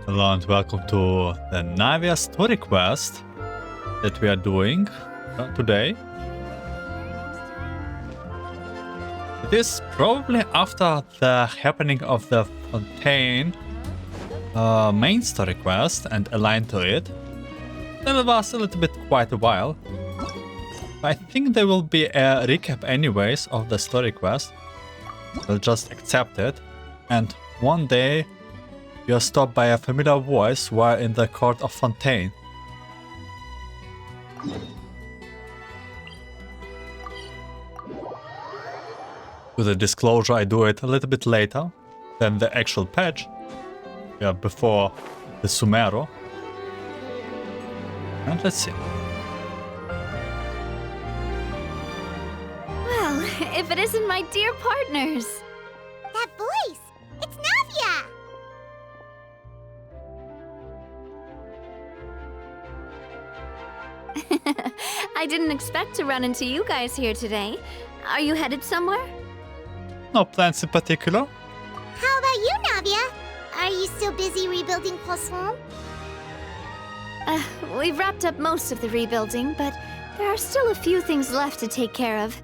Hello and welcome to the Navia story quest that we are doing today. It is probably after the happening of the Fontain main story quest and aligned to it. That was a little bit quite a while. I think there will be a recap anyways of the story quest. We'll just accept it, and one day you are stopped by a familiar voice while in the court of Fontain. With the disclosure, I do it a little bit later than the actual patch. Yeah, before the Sumero. And let's see. Well, if it isn't my dear partners. That voice! It's Navia! I didn't expect to run into you guys here today. Are you headed somewhere? No plans in particular. How about you, Navia? Are you still busy rebuilding Poisson? We've wrapped up most of the rebuilding, but there are still a few things left to take care of.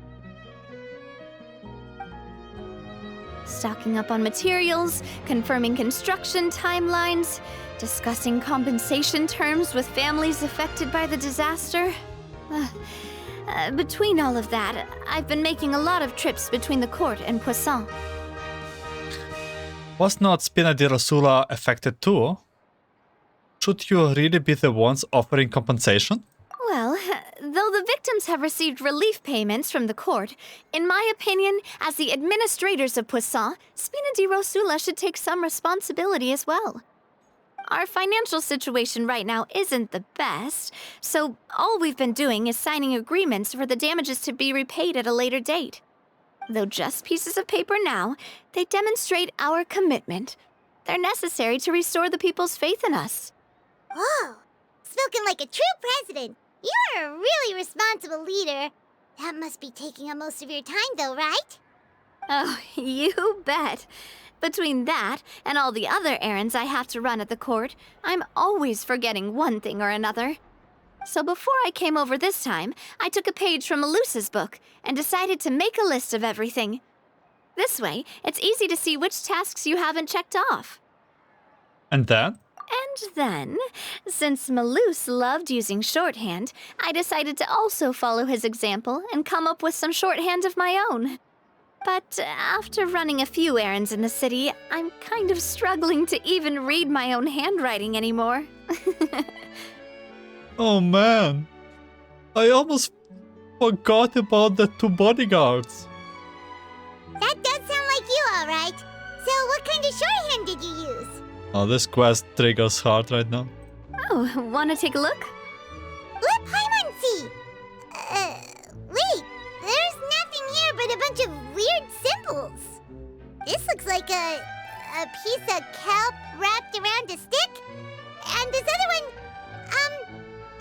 Stocking up on materials, confirming construction timelines, discussing compensation terms with families affected by the disaster. Between all of that, I've been making a lot of trips between the court and Poisson. Was not Spina di Rosula affected too? Should you really be the ones offering compensation? Well, though the victims have received relief payments from the court, in my opinion, as the administrators of Poisson, Spina di Rosula should take some responsibility as well. Our financial situation right now isn't the best, so all we've been doing is signing agreements for the damages to be repaid at a later date. Though just pieces of paper now, they demonstrate our commitment. They're necessary to restore the people's faith in us. Whoa! Spoken like a true president. You're a really responsible leader. That must be taking up most of your time, though, right? Oh, you bet. Between that and all the other errands I have to run at the court, I'm always forgetting one thing or another. So before I came over this time, I took a page from Melusa's book and decided to make a list of everything. This way, it's easy to see which tasks you haven't checked off. And then? And then, since Melus loved using shorthand, I decided to also follow his example and come up with some shorthand of my own. But after running a few errands in the city, I'm kind of struggling to even read my own handwriting anymore. Oh man, I almost forgot about the two bodyguards. That does sound like you, all right. So what kind of shorthand did you use? Oh, this quest triggers hard right now. Oh, wanna take a look? Let Paimon see. Wait. There's nothing here but a bunch of weird symbols. This looks like a piece of kelp wrapped around a stick. And this other one,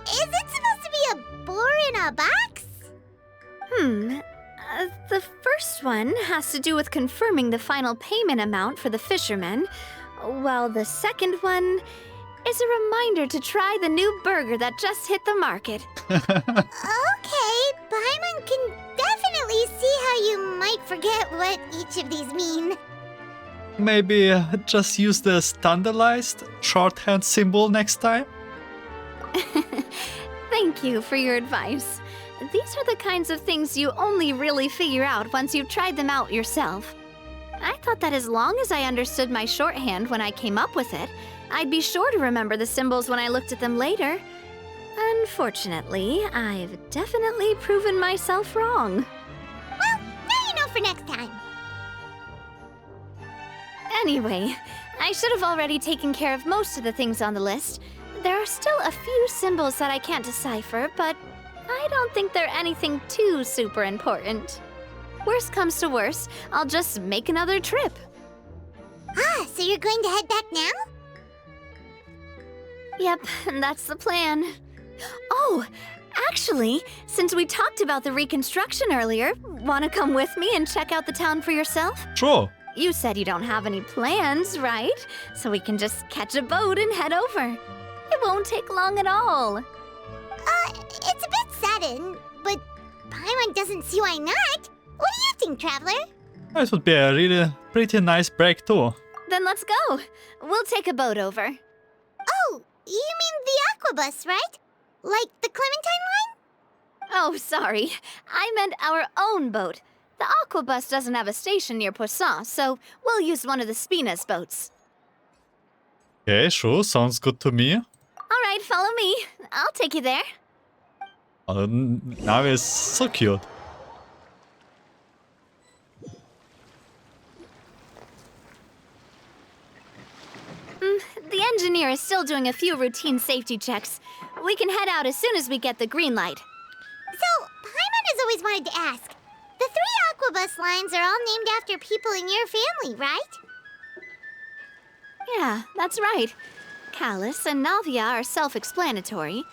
is it supposed to be a boar in a box? The first one has to do with confirming the final payment amount for the fishermen, while the second one is a reminder to try the new burger that just hit the market. Okay, Paimon can definitely see how you might forget what each of these mean. Maybe just use the standardized shorthand symbol next time? Thank you for your advice. These are the kinds of things you only really figure out once you've tried them out yourself. I thought that as long as I understood my shorthand when I came up with it, I'd be sure to remember the symbols when I looked at them later. Unfortunately, I've definitely proven myself wrong. Well, now you know for next time. Anyway, I should have already taken care of most of the things on the list. There are still a few symbols that I can't decipher, but I don't think they're anything too super important. Worst comes to worst, I'll just make another trip. Ah, so you're going to head back now? Yep, that's the plan. Oh, actually, since we talked about the reconstruction earlier, wanna come with me and check out the town for yourself? Sure. you said you don't have any plans, right? So we can just catch a boat and head over. It won't take long at all. It's a bit sudden, but Paimon doesn't see why not. What do you think, Traveler? This would be a really pretty nice break too. Then let's go. We'll take a boat over. Oh, you mean the Aquabus, right? Like the Clementine line? Oh, sorry. I meant our own boat. The Aquabus doesn't have a station near Poisson, so we'll use one of the Spina's boats. Okay, sure, sounds good to me. All right, follow me. I'll take you there. Navia is so cute. The engineer is still doing a few routine safety checks. We can head out as soon as we get the green light. So, Paimon has always wanted to ask. The 3 Aquabus lines are all named after people in your family, right? Yeah, that's right. Callus and Navia are self-explanatory,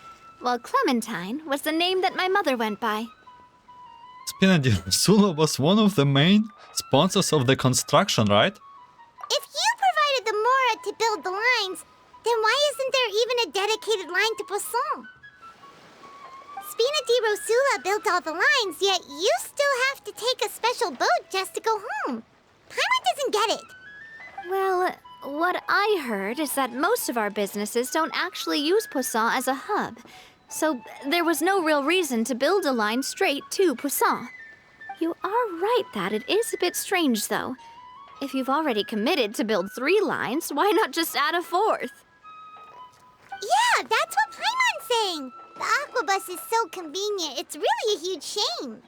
while Clementine was the name that my mother went by. Spina di Rosula was one of the main sponsors of the construction, right? If you provided the Mora to build the lines, then why isn't there even a dedicated line to Poisson? Spina di Rosula built all the lines, yet you still have to take a special boat just to go home. Paimon doesn't get it. Well, what I heard is that most of our businesses don't actually use Poisson as a hub, so there was no real reason to build a line straight to Poisson. You are right that it is a bit strange, though. If you've already committed to build 3 lines, why not just add a 4th? Yeah, that's what Paimon's saying. The Aquabus is so convenient, it's really a huge shame.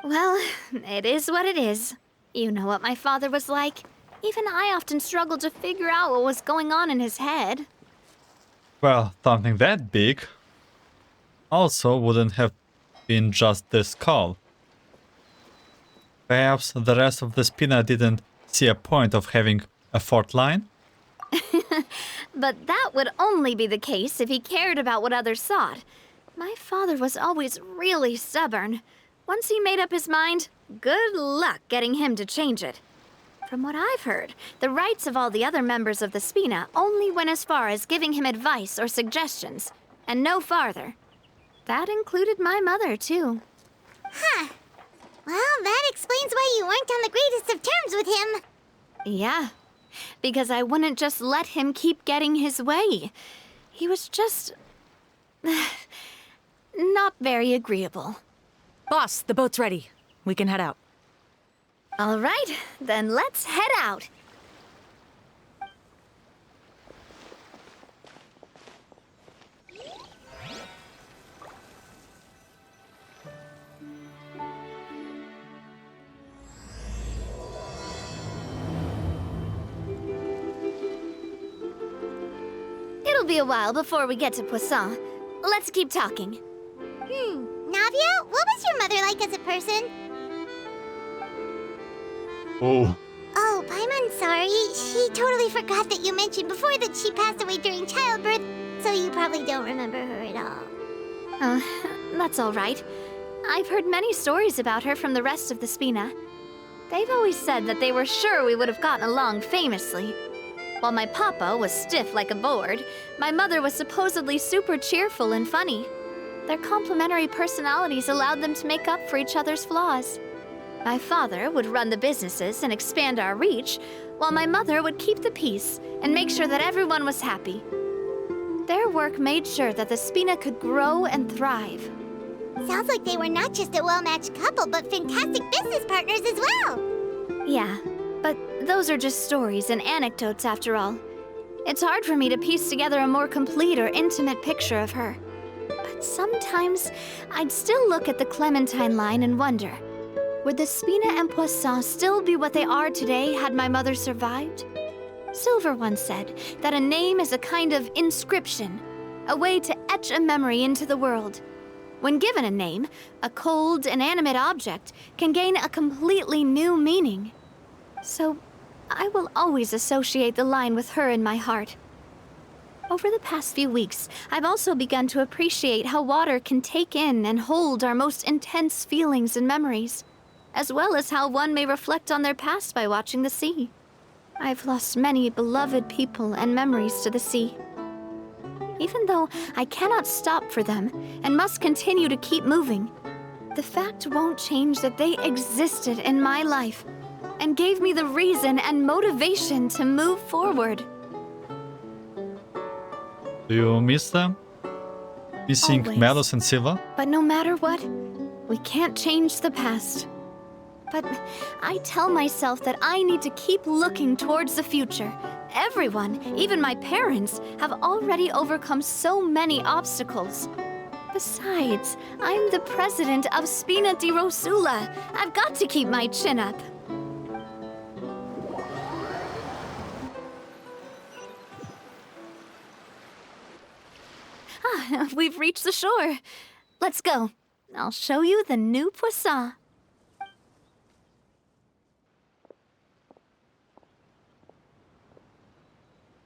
Well, it is what it is. You know what my father was like. Even I often struggled to figure out what was going on in his head. Well, something that big also wouldn't have been just this call. Perhaps the rest of the Spina didn't see a point of having a 4th line? But that would only be the case if he cared about what others thought. My father was always really stubborn. Once he made up his mind, good luck getting him to change it. From what I've heard, the rights of all the other members of the Spina only went as far as giving him advice or suggestions, and no farther. That included my mother, too. Huh. Well, that explains why you weren't on the greatest of terms with him. Yeah, because I wouldn't just let him keep getting his way. He was just... not very agreeable. Boss, the boat's ready. We can head out. All right, then let's head out. It'll be a while before we get to Poisson. Let's keep talking. Navia, what was your mother like as a person? Oh. Oh, Paimon's sorry. She totally forgot that you mentioned before that she passed away during childbirth, so you probably don't remember her at all. That's all right. I've heard many stories about her from the rest of the Spina. They've always said that they were sure we would have gotten along famously. While my papa was stiff like a board, my mother was supposedly super cheerful and funny. Their complementary personalities allowed them to make up for each other's flaws. My father would run the businesses and expand our reach, while my mother would keep the peace and make sure that everyone was happy. Their work made sure that the Spina could grow and thrive. Sounds like they were not just a well-matched couple, but fantastic business partners as well. Yeah, but those are just stories and anecdotes after all. It's hard for me to piece together a more complete or intimate picture of her. But sometimes I'd still look at the Clementine line and wonder, would the Spina and Poisson still be what they are today had my mother survived? Silver once said that a name is a kind of inscription, a way to etch a memory into the world. When given a name, a cold, inanimate object can gain a completely new meaning. So, I will always associate the line with her in my heart. Over the past few weeks, I've also begun to appreciate how water can take in and hold our most intense feelings and memories. as well as how one may reflect on their past by watching the sea. I've lost many beloved people and memories to the sea. Even though I cannot stop for them and must continue to keep moving, the fact won't change that they existed in my life and gave me the reason and motivation to move forward. Do you miss them? Missing Always. Melos and Silva? But no matter what, we can't change the past. But I tell myself that I need to keep looking towards the future. Everyone, even my parents, have already overcome so many obstacles. Besides, I'm the president of Spina di Rosula. I've got to keep my chin up. Ah, we've reached the shore. Let's go. I'll show you the new poisson.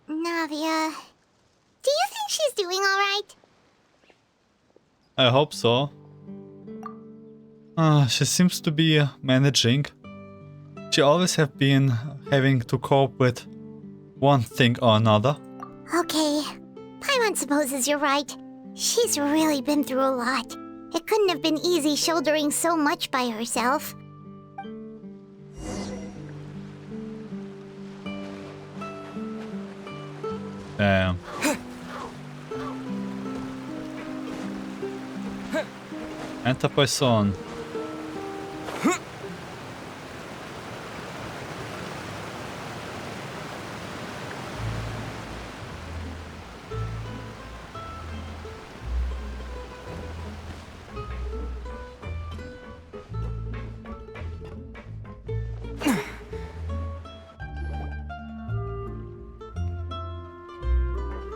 Navia, do you think she's doing all right? I hope so. She seems to be managing. She always have been having to cope with one thing or another. Okay, Paimon supposes you're right. She's really been through a lot. It couldn't have been easy shouldering so much by herself. Damn. Enter Poisson.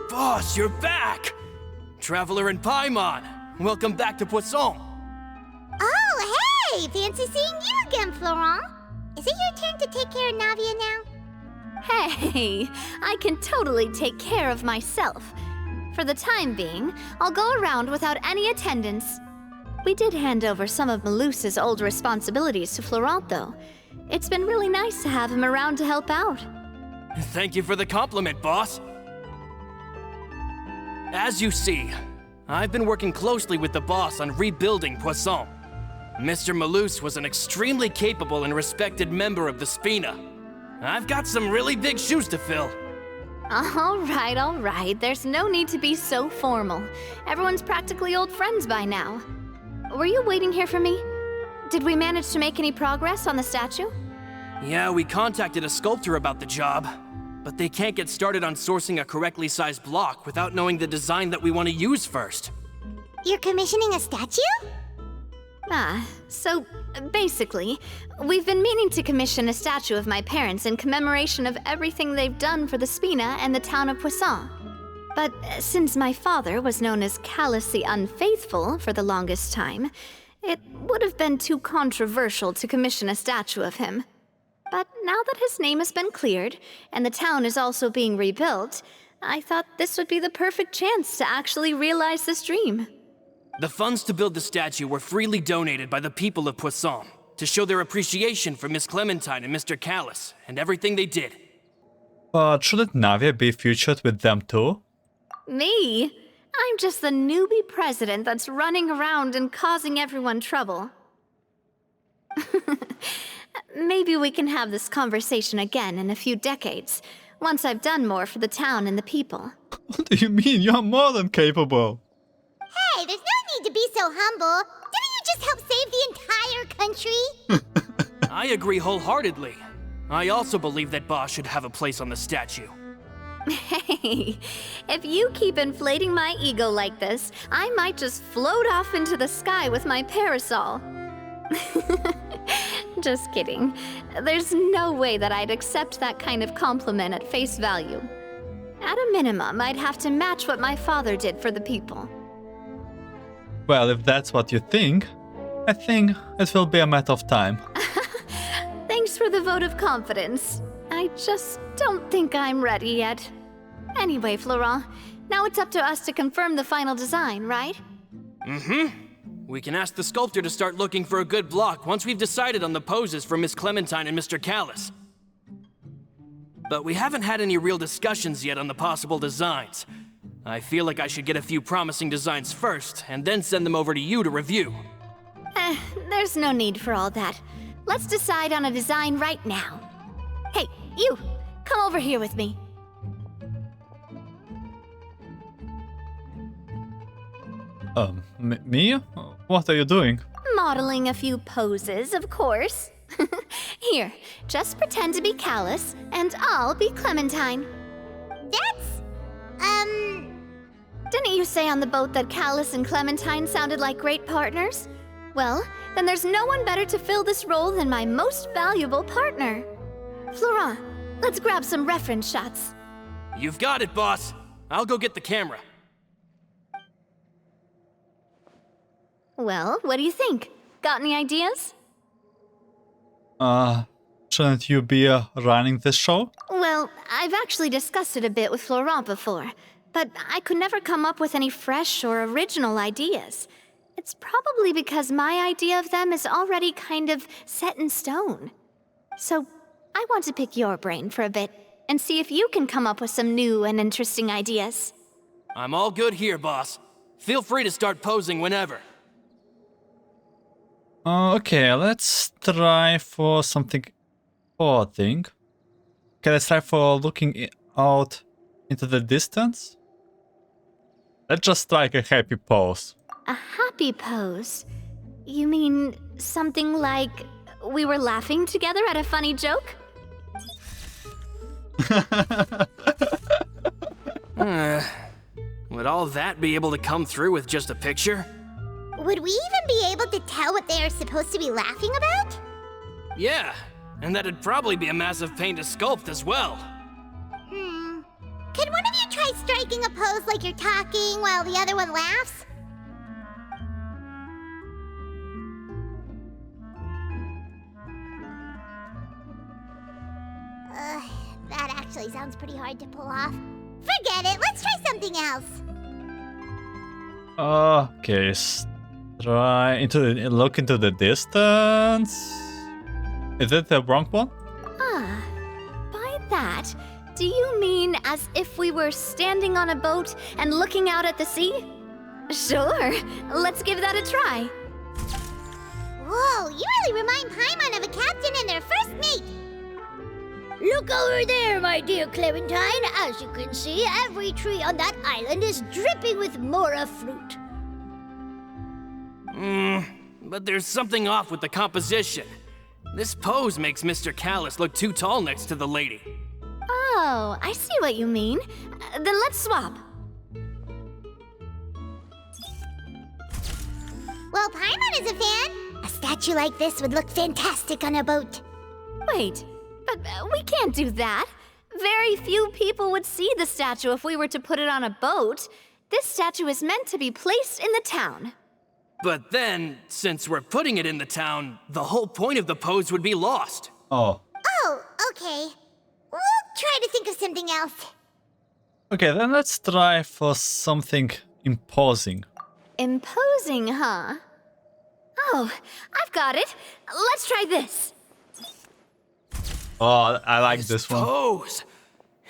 Boss, you're back! Traveler and Paimon, welcome back to Poisson. Oh, hey! Fancy seeing you again, Florent. Is it your turn to take care of Navia now? Hey, I can totally take care of myself. For the time being, I'll go around without any attendance. We did hand over some of Malus's old responsibilities to Florent, though. It's been really nice to have him around to help out. Thank you for the compliment, boss. As you see, I've been working closely with the boss on rebuilding Poisson. Mr. Malus was an extremely capable and respected member of the Spina. I've got some really big shoes to fill. All right. There's no need to be so formal. Everyone's practically old friends by now. Were you waiting here for me? Did we manage to make any progress on the statue? Yeah, we contacted a sculptor about the job, but they can't get started on sourcing a correctly sized block without knowing the design that we want to use first. You're commissioning a statue? So basically, we've been meaning to commission a statue of my parents in commemoration of everything they've done for the Spina and the town of Poisson. But since my father was known as callously unfaithful for the longest time, it would have been too controversial to commission a statue of him. But now that his name has been cleared, and the town is also being rebuilt, I thought this would be the perfect chance to actually realize this dream. The funds to build the statue were freely donated by the people of Poisson to show their appreciation for Miss Clementine and Mr. Callus and everything they did. But shouldn't Navia be featured with them too? Me? I'm just the newbie president that's running around and causing everyone trouble. Maybe we can have this conversation again in a few decades, once I've done more for the town and the people. What do you mean? You're more than capable. Hey, there's no need to be so humble. Didn't you just help save the entire country? I agree wholeheartedly. I also believe that Boss should have a place on the statue. Hey, if you keep inflating my ego like this, I might just float off into the sky with my parasol. Just kidding. There's no way that I'd accept that kind of compliment at face value. At a minimum, I'd have to match what my father did for the people. Well, if that's what you think, I think it will be a matter of time. Thanks for the vote of confidence. I just don't think I'm ready yet. Anyway, Florent, now it's up to us to confirm the final design, right? We can ask the sculptor to start looking for a good block once we've decided on the poses for Miss Clementine and Mr. Callis. But we haven't had any real discussions yet on the possible designs. I feel like I should get a few promising designs first, and then send them over to you to review. There's no need for all that. Let's decide on a design right now. Hey, you! Come over here with me. Me? What are you doing? Modeling a few poses, of course. Here, just pretend to be Callis, and I'll be Clementine. That's, Didn't you say on the boat that Callis and Clementine sounded like great partners? Well, then there's no one better to fill this role than my most valuable partner. Florent, let's grab some reference shots. You've got it, boss. I'll go get the camera. Well, what do you think? Got any ideas? Shouldn't you be running this show? Well, I've actually discussed it a bit with Florent before, but I could never come up with any fresh or original ideas. It's probably because my idea of them is already kind of set in stone. So, I want to pick your brain for a bit, and see if you can come up with some new and interesting ideas. I'm all good here, boss. Feel free to start posing whenever. Okay, let's try for something thing. Okay, let's try for looking out into the distance. Let's just strike a happy pose. A happy pose? You mean something like we were laughing together at a funny joke? Would all that be able to come through with just a picture? would we even be able to tell what they are supposed to be laughing about? Yeah, and that'd probably be a massive pain to sculpt as well. Could one of you try striking a pose like you're talking while the other one laughs? That actually sounds pretty hard to pull off. Forget it, let's try something else. Okay, look into the distance. Is it the wrong one? By that, do you mean as if we were standing on a boat and looking out at the sea? Sure, let's give that a try. Whoa, you really remind Paimon of a captain and their first mate. Look over there, my dear Clementine. As you can see, every tree on that island is dripping with mora fruit. But there's something off with the composition. This pose makes Mr. Callis look too tall next to the lady. Oh, I see what you mean. Then let's swap. Well, Paimon is a fan. A statue like this would look fantastic on a boat. Wait, but we can't do that. Very few people would see the statue if we were to put it on a boat. This statue is meant to be placed in the town. But then, since we're putting it in the town, the whole point of the pose would be lost. Oh. Oh, okay. We'll try to think of something else. Okay, then let's try for something imposing. Imposing, huh? Oh, I've got it. Let's try this. Oh, I like this one. Pose!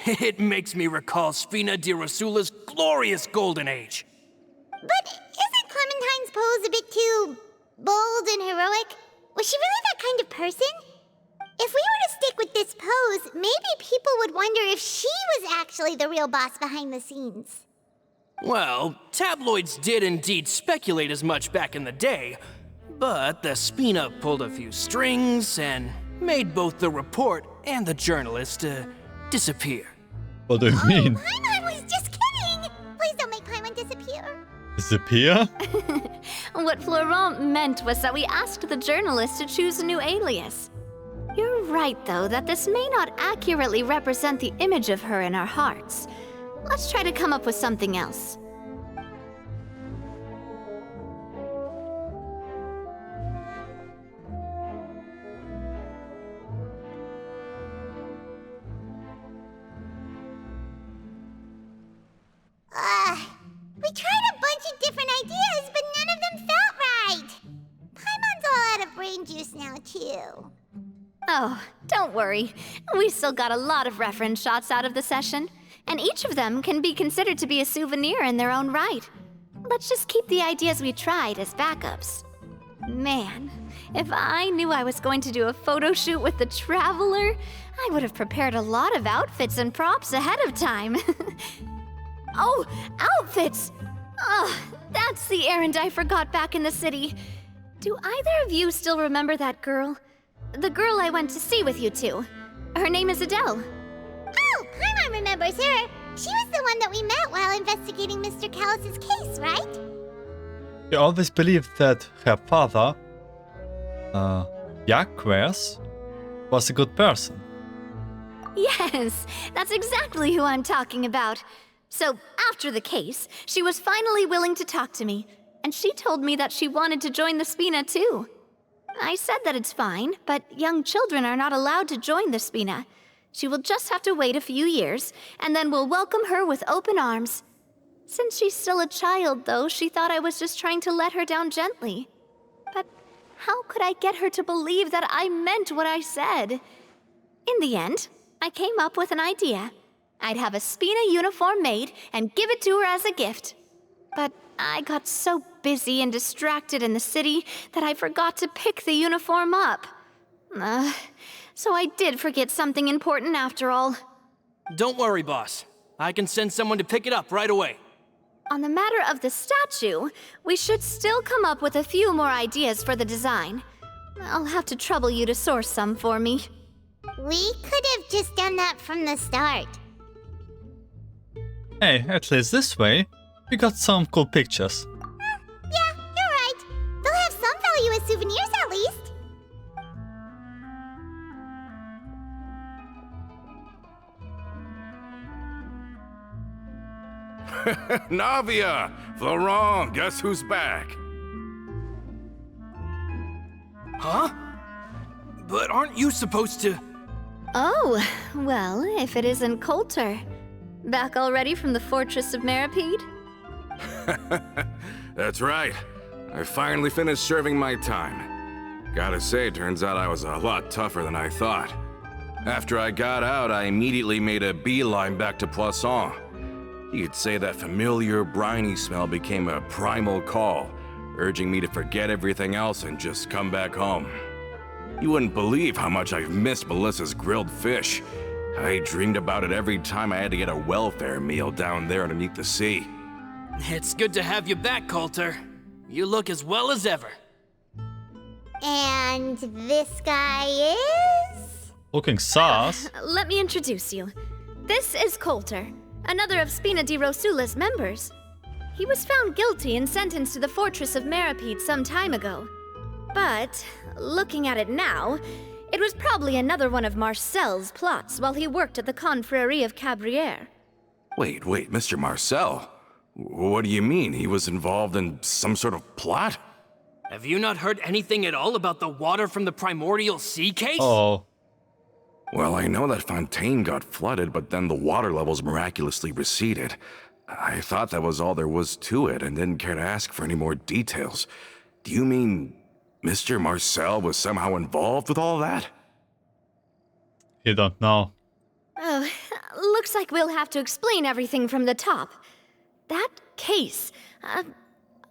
It makes me recall Spina di Rosula's glorious golden age. But isn't Clementine's pose a bit too bold and heroic? Was she really that kind of person? If we were to stick with this pose, maybe people would wonder if she was actually the real boss behind the scenes. Well, tabloids did indeed speculate as much back in the day, but the Spina pulled a few strings and made both the report and the journalist disappear. What do you mean? Paimon was just kidding! Please don't make Paimon disappear. Disappear? What Florent meant was that we asked the journalist to choose a new alias. You're right, though, that this may not accurately represent the image of her in our hearts. Let's try to come up with something else. We tried a bunch of different ideas, but none of them felt too. Oh, don't worry. We still got a lot of reference shots out of the session, and each of them can be considered to be a souvenir in their own right. Let's just keep the ideas we tried as backups. Man, if I knew I was going to do a photo shoot with the Traveler, I would have prepared a lot of outfits and props ahead of time. Oh, outfits! Oh, that's the errand I forgot back in the city. Do either of you still remember that girl? The girl I went to see with you two. Her name is Adele. Oh, Paimon remembers her. She was the one that we met while investigating Mr. Callus's case, right? She always believed that her father, Jacques, was a good person. Yes, that's exactly who I'm talking about. So, after the case, she was finally willing to talk to me, and she told me that she wanted to join the Spina too. I said that it's fine, but young children are not allowed to join the Spina. She will just have to wait a few years, and then we'll welcome her with open arms. Since she's still a child, though, she thought I was just trying to let her down gently. But how could I get her to believe that I meant what I said? In the end, I came up with an idea. I'd have a Spina uniform made and give it to her as a gift. But I got so busy and distracted in the city that I forgot to pick the uniform up. So I did forget something important after all. Don't worry, boss. I can send someone to pick it up right away. On the matter of the statue, we should still come up with a few more ideas for the design. I'll have to trouble you to source some for me. We could have just done that from the start. Hey, at least this way, we got some cool pictures. Yeah, you're right. They'll have some value as souvenirs at least. Navia! Florent, guess who's back? Huh? But aren't you supposed to... Oh, well, if it isn't Colter. Back already from the Fortress of Meripede? That's right. I finally finished serving my time. Gotta say, turns out I was a lot tougher than I thought. After I got out, I immediately made a beeline back to Poisson. You could say that familiar, briny smell became a primal call, urging me to forget everything else and just come back home. You wouldn't believe how much I've missed Melissa's grilled fish. I dreamed about it every time I had to get a welfare meal down there underneath the sea. It's good to have you back, Colter. You look as well as ever. And this guy is? Looking sauce. Let me introduce you. This is Colter, another of Spina di Rosula's members. He was found guilty and sentenced to the Fortress of Meripede some time ago. But, looking at it now, it was probably another one of Marcel's plots while he worked at the Confrérie of Cabrières. Wait, Mr. Marcel? What do you mean? He was involved in some sort of plot? Have you not heard anything at all about the water from the primordial sea case? Oh. Well, I know that Fontain got flooded, but then the water levels miraculously receded. I thought that was all there was to it and didn't care to ask for any more details. Do you mean Mr. Marcel was somehow involved with all that? You don't know. Oh, looks like we'll have to explain everything from the top. That case, a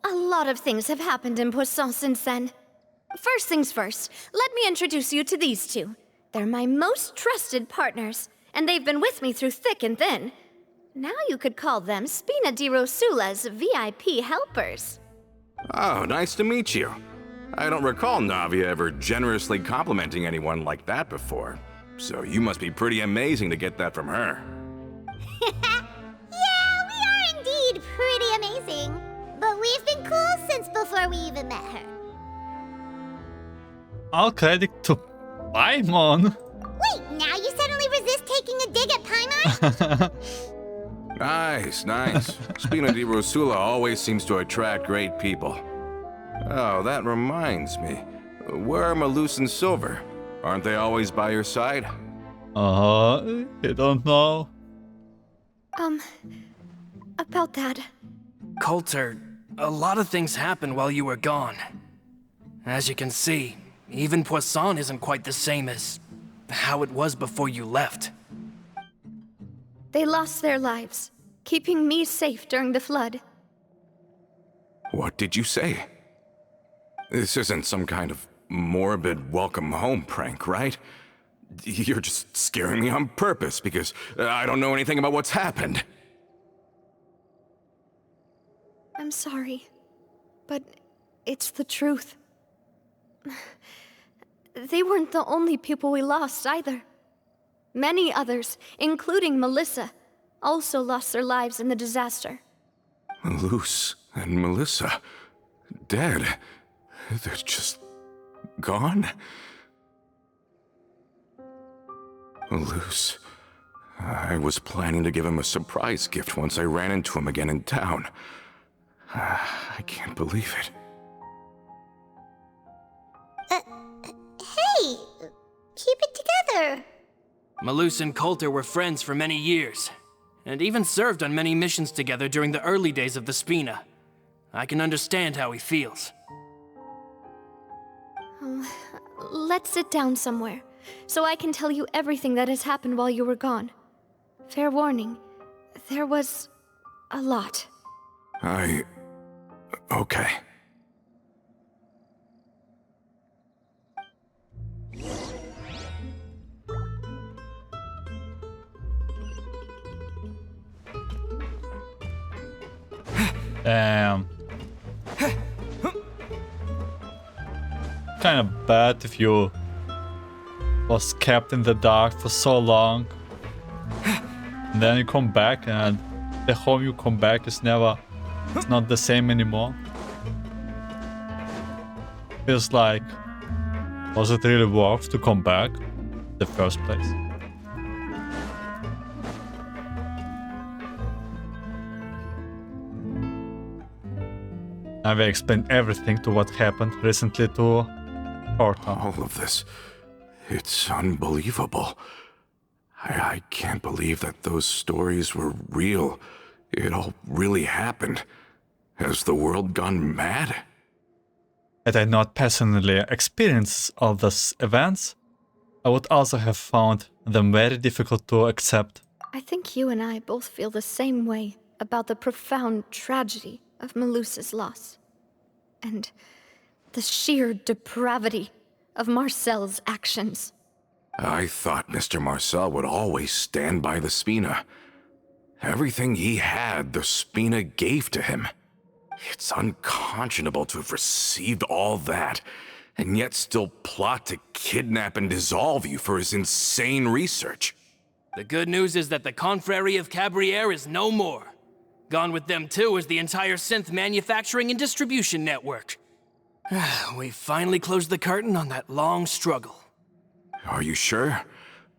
lot of things have happened in Poisson since then. First things first, let me introduce you to these two. They're my most trusted partners, and they've been with me through thick and thin. Now you could call them Spina di Rosula's VIP helpers. Oh, nice to meet you. I don't recall Navia ever generously complimenting anyone like that before. So you must be pretty amazing to get that from her. Yeah, we are indeed pretty amazing. But we've been cool since before we even met her. All credit to Paimon. Wait, now you suddenly resist taking a dig at Paimon? Nice. Spina di Rosula always seems to attract great people. Oh, that reminds me. Where are Malus and Silver? Aren't they always by your side? You don't know? About that. Colter, a lot of things happened while you were gone. As you can see, even Poisson isn't quite the same as how it was before you left. They lost their lives, keeping me safe during the flood. What did you say? This isn't some kind of morbid welcome home prank, right? You're just scaring me on purpose because I don't know anything about what's happened. I'm sorry, but it's the truth. They weren't the only people we lost either. Many others, including Melissa, also lost their lives in the disaster. Luce and Melissa, dead. They're just gone? Luce, I was planning to give him a surprise gift once I ran into him again in town. I can't believe it. Hey, keep it together. Melus and Colter were friends for many years, and even served on many missions together during the early days of the Spina. I can understand how he feels. Let's sit down somewhere, so I can tell you everything that has happened while you were gone. Fair warning, there was a lot. Okay. Damn. Kind of bad if you was kept in the dark for so long. And then you come back and the home you come back is it's not the same anymore. Feels like, was it really worth to come back in the first place? Navia explained everything to what happened recently to Fontain. All of this, it's unbelievable. I can't believe that those stories were real. It all really happened. Has the world gone mad? Had I not personally experienced all these events, I would also have found them very difficult to accept. I think you and I both feel the same way about the profound tragedy of Melusa's loss. And the sheer depravity of Marcel's actions. I thought Mr. Marcel would always stand by the Spina. Everything he had, the Spina gave to him. It's unconscionable to have received all that, and yet still plot to kidnap and dissolve you for his insane research. The good news is that the Confrérie of Cabriere is no more. Gone with them too is the entire synth manufacturing and distribution network. We finally closed the curtain on that long struggle. Are you sure?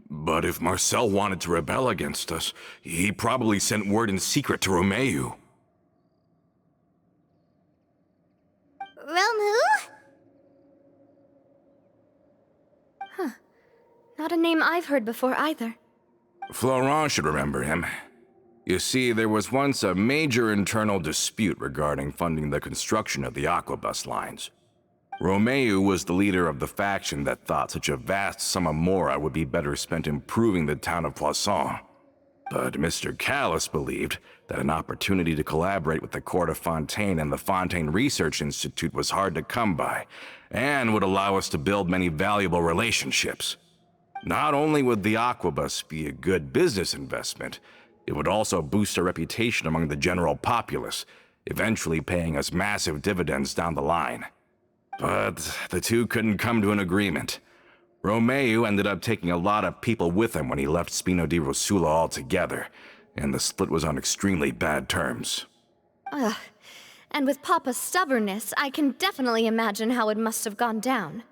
But if Marcel wanted to rebel against us, he probably sent word in secret to Romeuf. Romeuf? Not a name I've heard before either. Florent should remember him. You see, there was once a major internal dispute regarding funding the construction of the aquabus lines. Romeuf was the leader of the faction that thought such a vast sum of mora would be better spent improving the town of Poisson. But Mr. Callis believed that an opportunity to collaborate with the court of Fontain and the Fontain Research Institute was hard to come by, and would allow us to build many valuable relationships. Not only would the aquabus be a good business investment, it would also boost our reputation among the general populace, eventually paying us massive dividends down the line. But the two couldn't come to an agreement. Romeuf ended up taking a lot of people with him when he left Spina di Rosula altogether, and the split was on extremely bad terms. And with Papa's stubbornness, I can definitely imagine how it must have gone down.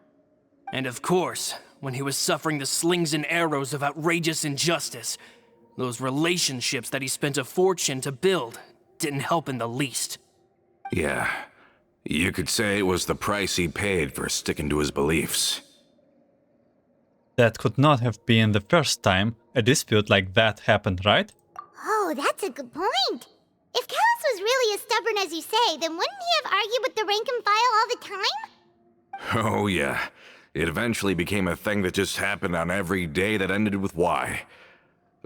And of course, when he was suffering the slings and arrows of outrageous injustice, those relationships that he spent a fortune to build didn't help in the least. Yeah, you could say it was the price he paid for sticking to his beliefs. That could not have been the first time a dispute like that happened, right? Oh, that's a good point. If Callis was really as stubborn as you say, then wouldn't he have argued with the rank and file all the time? Oh yeah, It eventually became a thing that just happened on every day that ended with Y.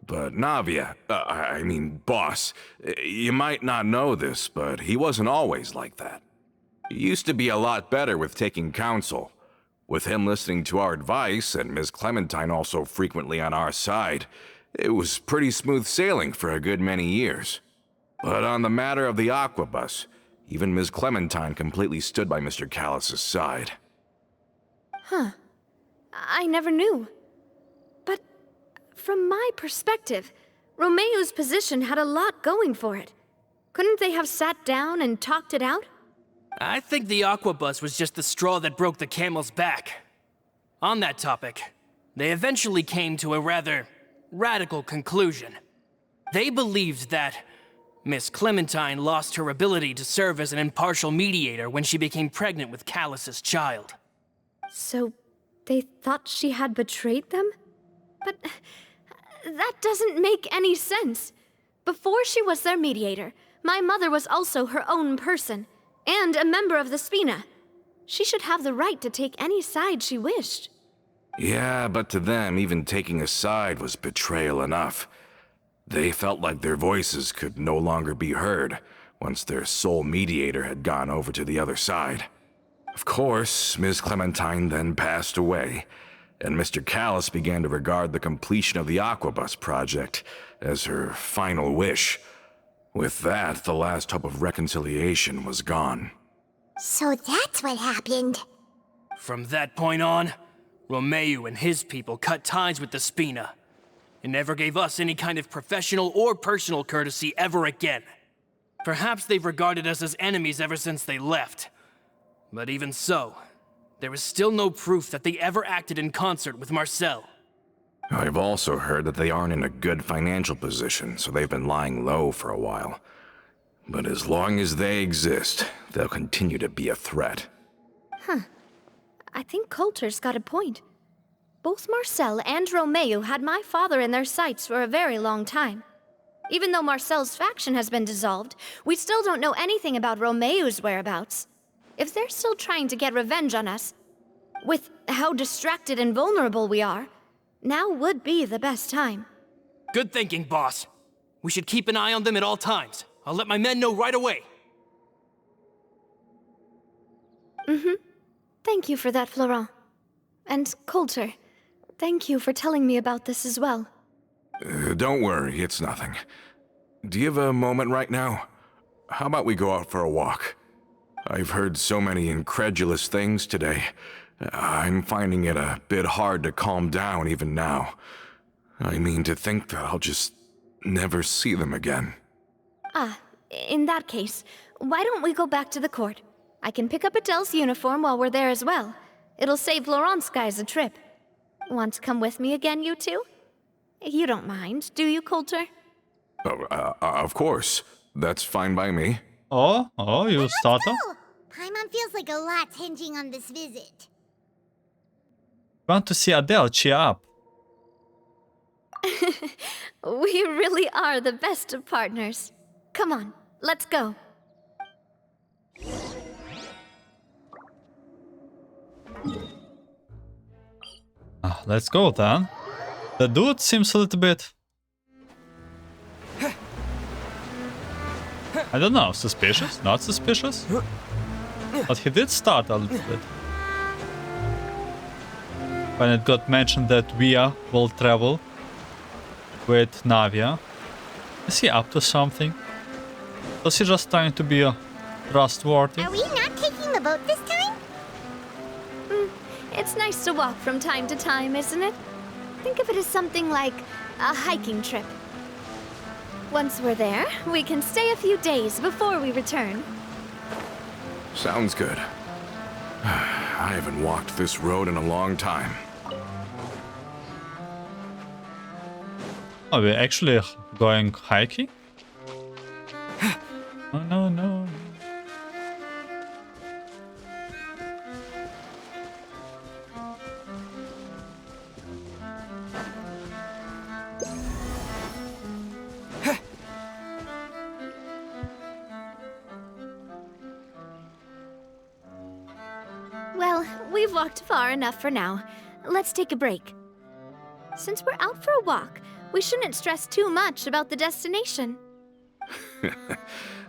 But Navia, boss, you might not know this, but he wasn't always like that. He used to be a lot better with taking counsel. With him listening to our advice, and Ms. Clementine also frequently on our side, it was pretty smooth sailing for a good many years. But on the matter of the aquabus, even Ms. Clementine completely stood by Mr. Callus's side. Huh. I never knew. But from my perspective, Romeo's position had a lot going for it. Couldn't they have sat down and talked it out? I think the aquabus was just the straw that broke the camel's back. On that topic, they eventually came to a rather radical conclusion. They believed that Miss Clementine lost her ability to serve as an impartial mediator when she became pregnant with Callus's child. So they thought she had betrayed them? But that doesn't make any sense. Before she was their mediator, my mother was also her own person, and a member of the Spina. She should have the right to take any side she wished. Yeah, but to them, even taking a side was betrayal enough. They felt like their voices could no longer be heard once their sole mediator had gone over to the other side. Of course, Ms. Clementine then passed away, and Mr. Callus began to regard the completion of the Aquabus project as her final wish. With that, the last hope of reconciliation was gone. So that's what happened. From that point on, Romeu and his people cut ties with the Spina, and never gave us any kind of professional or personal courtesy ever again. Perhaps they've regarded us as enemies ever since they left. But even so, there is still no proof that they ever acted in concert with Marcel. I've also heard that they aren't in a good financial position, so they've been lying low for a while. But as long as they exist, they'll continue to be a threat. I think Colter's got a point. Both Marcel and Romeu had my father in their sights for a very long time. Even though Marcel's faction has been dissolved, we still don't know anything about Romeu's whereabouts. If they're still trying to get revenge on us, with how distracted and vulnerable we are, now would be the best time. Good thinking, boss. We should keep an eye on them at all times. I'll let my men know right away. Thank you for that, Florent. And Colter, thank you for telling me about this as well. Don't worry, it's nothing. Do you have a moment right now? How about we go out for a walk? I've heard so many incredulous things today. I'm finding it a bit hard to calm down even now. I mean, to think that I'll just never see them again. In that case, why don't we go back to the court? I can pick up Adele's uniform while we're there as well. It'll save Laurent's guys a trip. Want to come with me again, you two? You don't mind, do you, Colter? Of course. That's fine by me. Oh, you starter? Oh, Paimon feels like a lot's hinging on this visit. Want to see Adele, cheer up. We really are the best of partners. Come on, let's go. Let's go then. The dude seems a little bit... I don't know, suspicious? Not suspicious? But he did start a little bit. When it got mentioned that Via will travel with Navia. Is he up to something? Is he just trying to be trustworthy? Are we not taking the boat this time? It's nice to walk from time to time, isn't it? Think of it as something like a hiking trip. Once we're there, we can stay a few days before we return. Sounds good. I haven't walked this road in a long time. Are we actually going hiking? Oh, no. Well, we've walked far enough for now. Let's take a break. Since we're out for a walk, we shouldn't stress too much about the destination.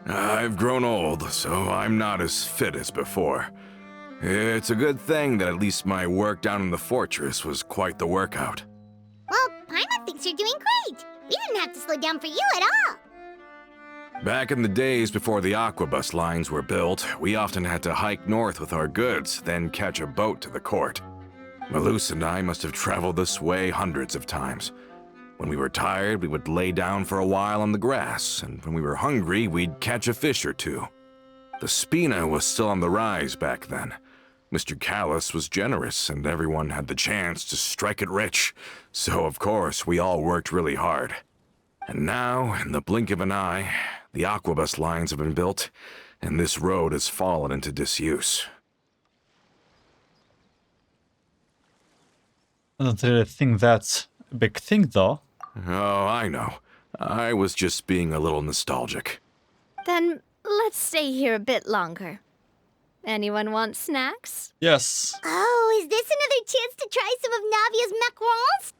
I've grown old, so I'm not as fit as before. It's a good thing that at least my work down in the fortress was quite the workout. Well, Paimon thinks you're doing great. We didn't have to slow down for you at all. Back in the days before the aquabus lines were built, we often had to hike north with our goods, then catch a boat to the court. Malus and I must have traveled this way hundreds of times. When we were tired, we would lay down for a while on the grass, and when we were hungry, we'd catch a fish or two. The Spina was still on the rise back then. Mr. Callus was generous, and everyone had the chance to strike it rich, so of course we all worked really hard. And now, in the blink of an eye, the aquabus lines have been built, and this road has fallen into disuse. I don't really think that's a big thing, though. Oh, I know. I was just being a little nostalgic. Then let's stay here a bit longer. Anyone want snacks? Yes. Oh, is this another chance to try some of Navia's macarons?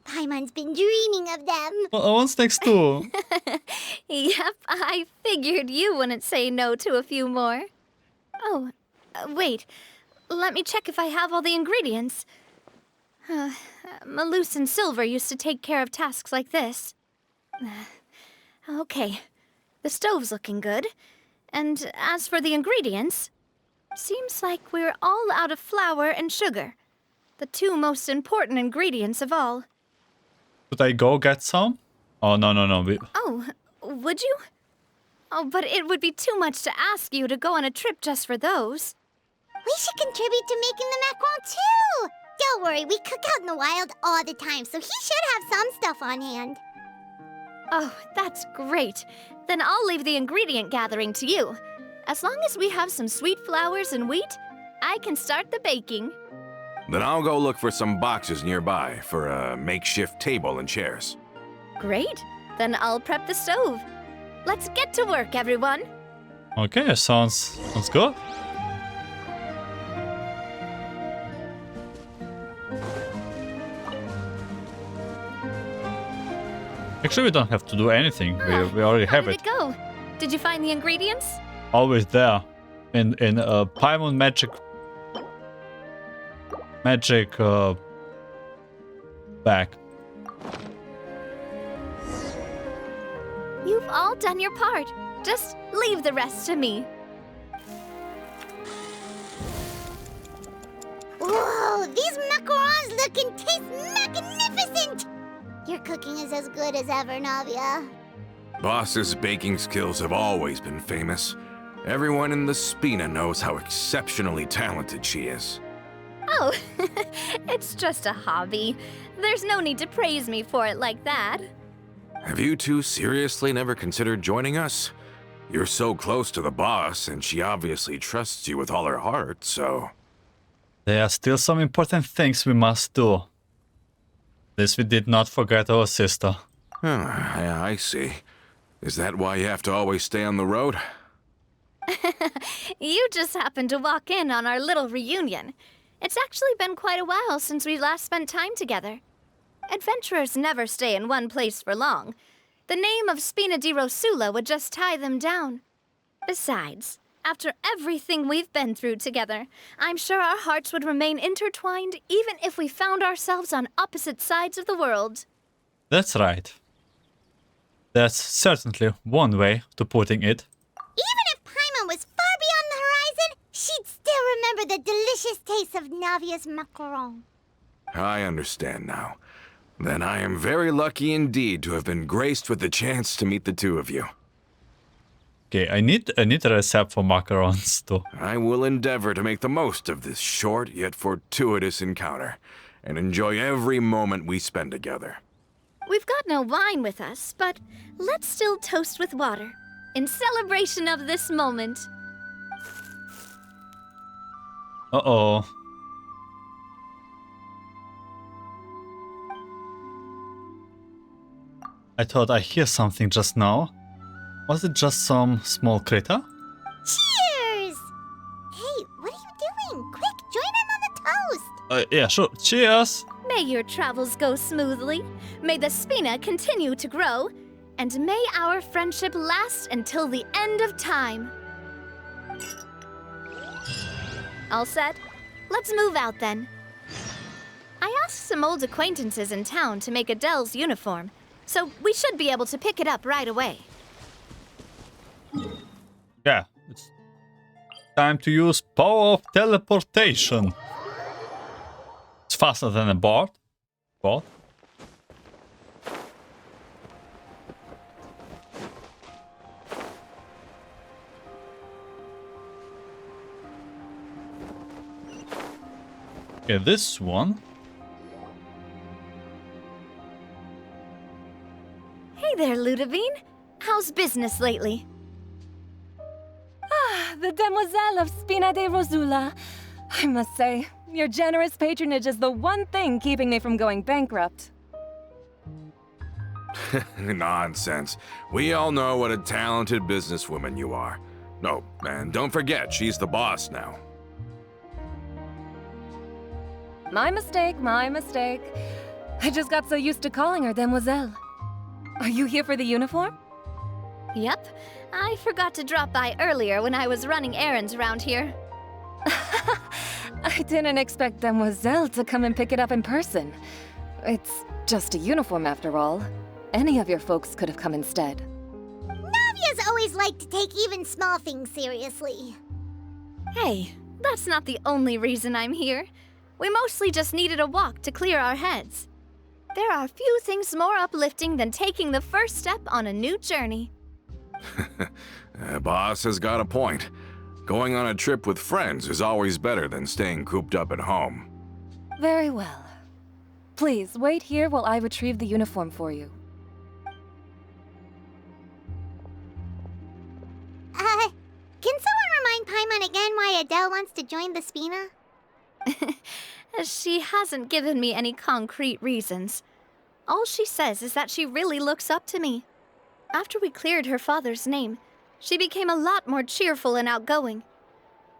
Paimon's been dreaming of them. Well, I want snacks too. Yep, I figured you wouldn't say no to a few more. Oh, wait. Let me check if I have all the ingredients. Malus and Silver used to take care of tasks like this. Okay, the stove's looking good. And as for the ingredients, seems like we're all out of flour and sugar. The two most important ingredients of all. Should I go get some? Oh, no. Oh, would you? Oh, but it would be too much to ask you to go on a trip just for those. We should contribute to making the macaron too. Don't worry, we cook out in the wild all the time, so he should have some stuff on hand. Oh, that's great. Then I'll leave the ingredient gathering to you. As long as we have some sweet flours and wheat, I can start the baking. Then I'll go look for some boxes nearby for a makeshift table and chairs. Great. Then I'll prep the stove. Let's get to work, everyone. Okay, sounds good. Actually, we don't have to do anything. We already How have did it. it go? Did you find the ingredients? Always there. In a Paimon magic bag. You've all done your part. Just leave the rest to me. Whoa, these macarons look and taste magnificent! Your cooking is as good as ever, Navia. Boss's baking skills have always been famous. Everyone in the Spina knows how exceptionally talented she is. Oh, it's just a hobby. There's no need to praise me for it like that. Have you two seriously never considered joining us? You're so close to the boss, and she obviously trusts you with all her heart, so... There are still some important things we must do. This we did not forget our sister. Yeah, I see. Is that why you have to always stay on the road? You just happened to walk in on our little reunion. It's actually been quite a while since we last spent time together. Adventurers never stay in one place for long. The name of Spina di Rosula would just tie them down. Besides, after everything we've been through together, I'm sure our hearts would remain intertwined even if we found ourselves on opposite sides of the world. That's right. That's certainly one way to putting it. Even if Paimon was far beyond the horizon, she'd still remember the delicious taste of Navia's macaron. I understand now. Then I am very lucky indeed to have been graced with the chance to meet the two of you. Okay, I need a recipe for macarons too. I will endeavor to make the most of this short yet fortuitous encounter, and enjoy every moment we spend together. We've got no wine with us, but let's still toast with water, in celebration of this moment. Uh-oh. I thought I hear something just now. Was it just some small critter? Cheers! Hey, what are you doing? Quick, join Yeah, sure. Cheers! May your travels go smoothly. May the Spina continue to grow. And may our friendship last until the end of time. All set? Let's move out then. I asked some old acquaintances in town to make Adele's uniform, so we should be able to pick it up right away. Yeah, it's time to use power of teleportation. It's faster than a board. Board. Okay, this one. Hey there, Ludovine. How's business lately? The Demoiselle of Spina di Rosula. I must say, your generous patronage is the one thing keeping me from going bankrupt. Nonsense. We all know what a talented businesswoman you are. No, and don't forget, she's the boss now. My mistake, my mistake. I just got so used to calling her Demoiselle. Are you here for the uniform? Yep. I forgot to drop by earlier when I was running errands around here. I didn't expect Demoiselle to come and pick it up in person. It's just a uniform after all. Any of your folks could have come instead. Navia's always liked to take even small things seriously. Hey, that's not the only reason I'm here. We mostly just needed a walk to clear our heads. There are few things more uplifting than taking the first step on a new journey. Boss has got a point. Going on a trip with friends is always better than staying cooped up at home. Very well. Please, wait here while I retrieve the uniform for you. Can someone remind Paimon again why Adele wants to join the Spina? She hasn't given me any concrete reasons. All she says is that she really looks up to me. After we cleared her father's name, she became a lot more cheerful and outgoing.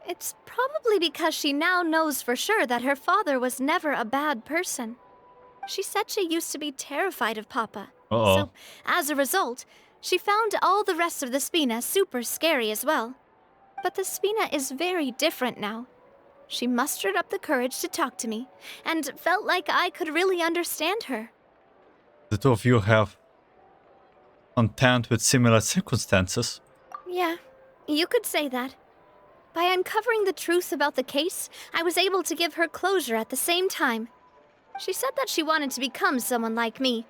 It's probably because she now knows for sure that her father was never a bad person. She said she used to be terrified of Papa. Uh-oh. So, as a result, she found all the rest of the Spina super scary as well. But the Spina is very different now. She mustered up the courage to talk to me, and felt like I could really understand her. The two of you have content with similar circumstances. Yeah, you could say that. By uncovering the truth about the case, I was able to give her closure at the same time. She said that she wanted to become someone like me.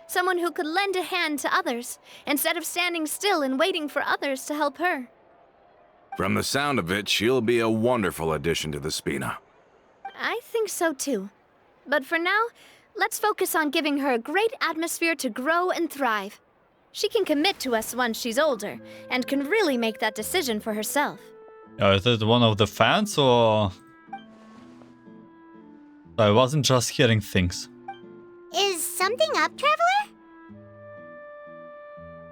Someone who could lend a hand to others, instead of standing still and waiting for others to help her. From the sound of it, she'll be a wonderful addition to the Spina. I think so too. But for now, let's focus on giving her a great atmosphere to grow and thrive. She can commit to us once she's older, and can really make that decision for herself. Is it one of the fans or... I wasn't just hearing things. Is something up, Traveler?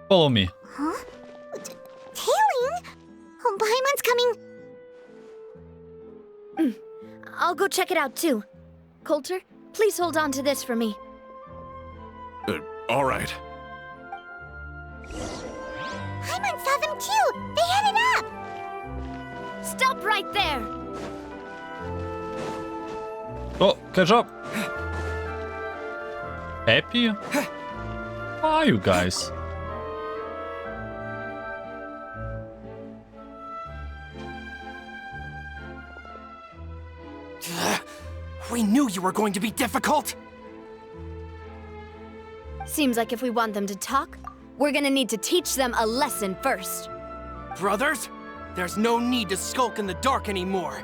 Follow me. Huh? Tailing? Oh, Paimon's coming. I'll go check it out too. Colter, please hold on to this for me. All right. Paimon saw them too! They headed up! Stop right there! Oh, catch up. Happy? Where are you guys? We knew you were going to be difficult! Seems like if we want them to talk, we're gonna need to teach them a lesson first. Brothers, there's no need to skulk in the dark anymore.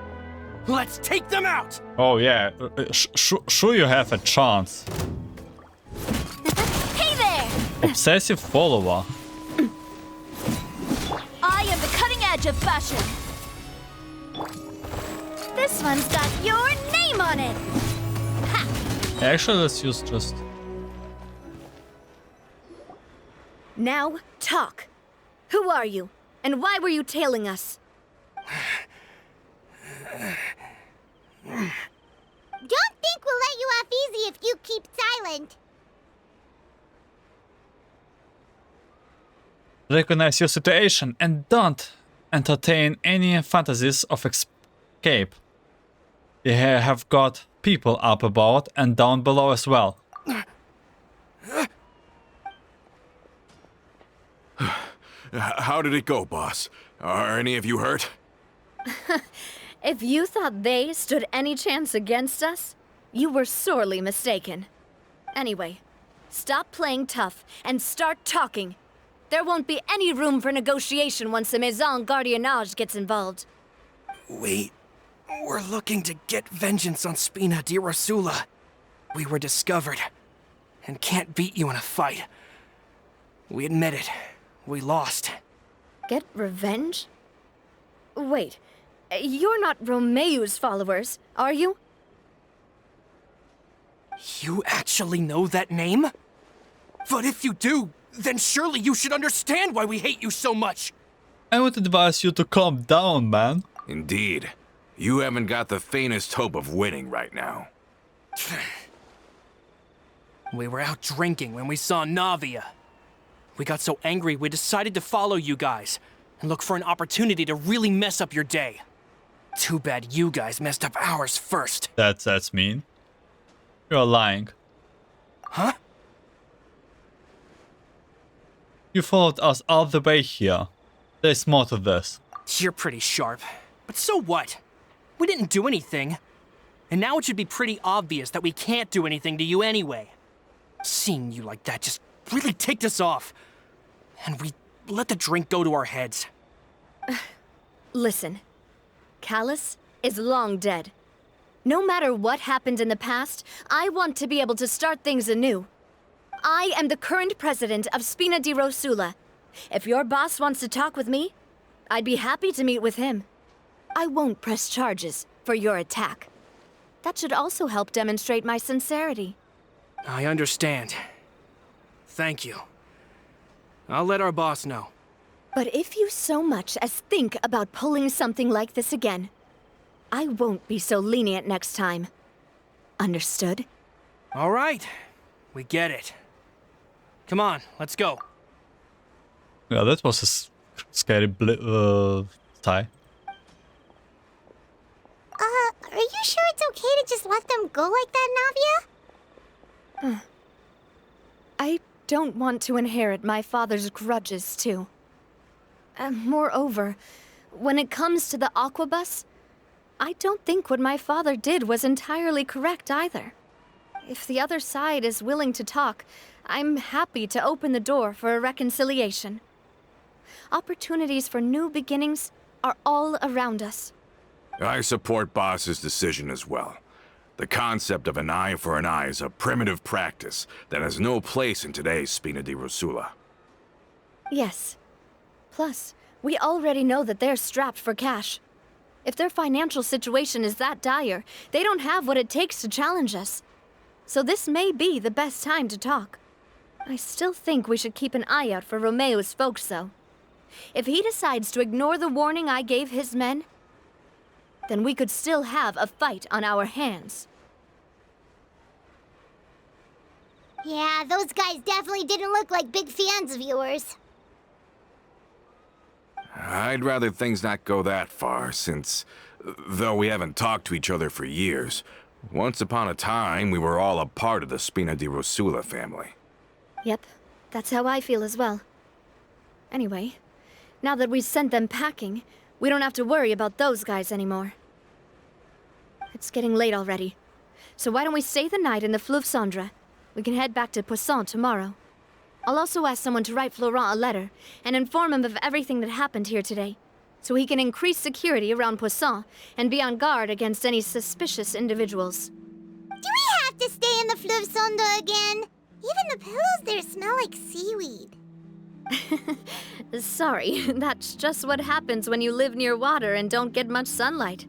Let's take them out! Oh yeah, sure you have a chance. Hey there! Obsessive follower. I am the cutting edge of fashion. This one's got your name on it! Ha! Actually, let's use just... Now, talk. Who are you? And why were you tailing us? Don't think we'll let you off easy if you keep silent. Recognize your situation and don't entertain any fantasies of escape. We have got people up above and down below as well. How did it go, boss? Are any of you hurt? If you thought they stood any chance against us, you were sorely mistaken. Anyway, stop playing tough and start talking. There won't be any room for negotiation once the Maison Gardiennage gets involved. We're looking to get vengeance on Spina di Rosula. We were discovered and can't beat you in a fight. We admit it. We lost. Get revenge? Wait, you're not Romeuf's followers, are you? You actually know that name? But if you do, then surely you should understand why we hate you so much. I would advise you to calm down, man. Indeed. You haven't got the faintest hope of winning right now. We were out drinking when we saw Navia. We got so angry we decided to follow you guys and look for an opportunity to really mess up your day. Too bad you guys messed up ours first. That's mean. You're lying. Huh? You followed us all the way here. There's more to this. You're pretty sharp. But so what? We didn't do anything. And now it should be pretty obvious that we can't do anything to you anyway. Seeing you like that just really ticked us off. And we let the drink go to our heads. Listen, Callus is long dead. No matter what happened in the past, I want to be able to start things anew. I am the current president of Spina di Rosula. If your boss wants to talk with me, I'd be happy to meet with him. I won't press charges for your attack. That should also help demonstrate my sincerity. I understand. Thank you. I'll let our boss know. But if you so much as think about pulling something like this again, I won't be so lenient next time. Understood? All right. We get it. Come on, let's go. Yeah, that was a scary tie. Are you sure it's okay to just let them go like that, Navia? I don't want to inherit my father's grudges, too. Moreover, when it comes to the aquabus, I don't think what my father did was entirely correct either. If the other side is willing to talk, I'm happy to open the door for a reconciliation. Opportunities for new beginnings are all around us. I support Boss's decision as well. The concept of an eye for an eye is a primitive practice that has no place in today's Spina di Rosula. Yes. Plus, we already know that they're strapped for cash. If their financial situation is that dire, they don't have what it takes to challenge us. So this may be the best time to talk. I still think we should keep an eye out for Romeuf's folks, though. If he decides to ignore the warning I gave his men, then we could still have a fight on our hands. Yeah, those guys definitely didn't look like big fans of yours. I'd rather things not go that far, since, though we haven't talked to each other for years, once upon a time we were all a part of the Spina di Rosula family. Yep, that's how I feel as well. Anyway, now that we've sent them packing, we don't have to worry about those guys anymore. It's getting late already, so why don't we stay the night in the fleuve cendre? We can head back to Fontain tomorrow. I'll also ask someone to write Florent a letter and inform him of everything that happened here today, so he can increase security around Poisson and be on guard against any suspicious individuals. Do we have to stay in the fleuve cendre again? Even the pillows there smell like seaweed. Sorry, that's just what happens when you live near water and don't get much sunlight.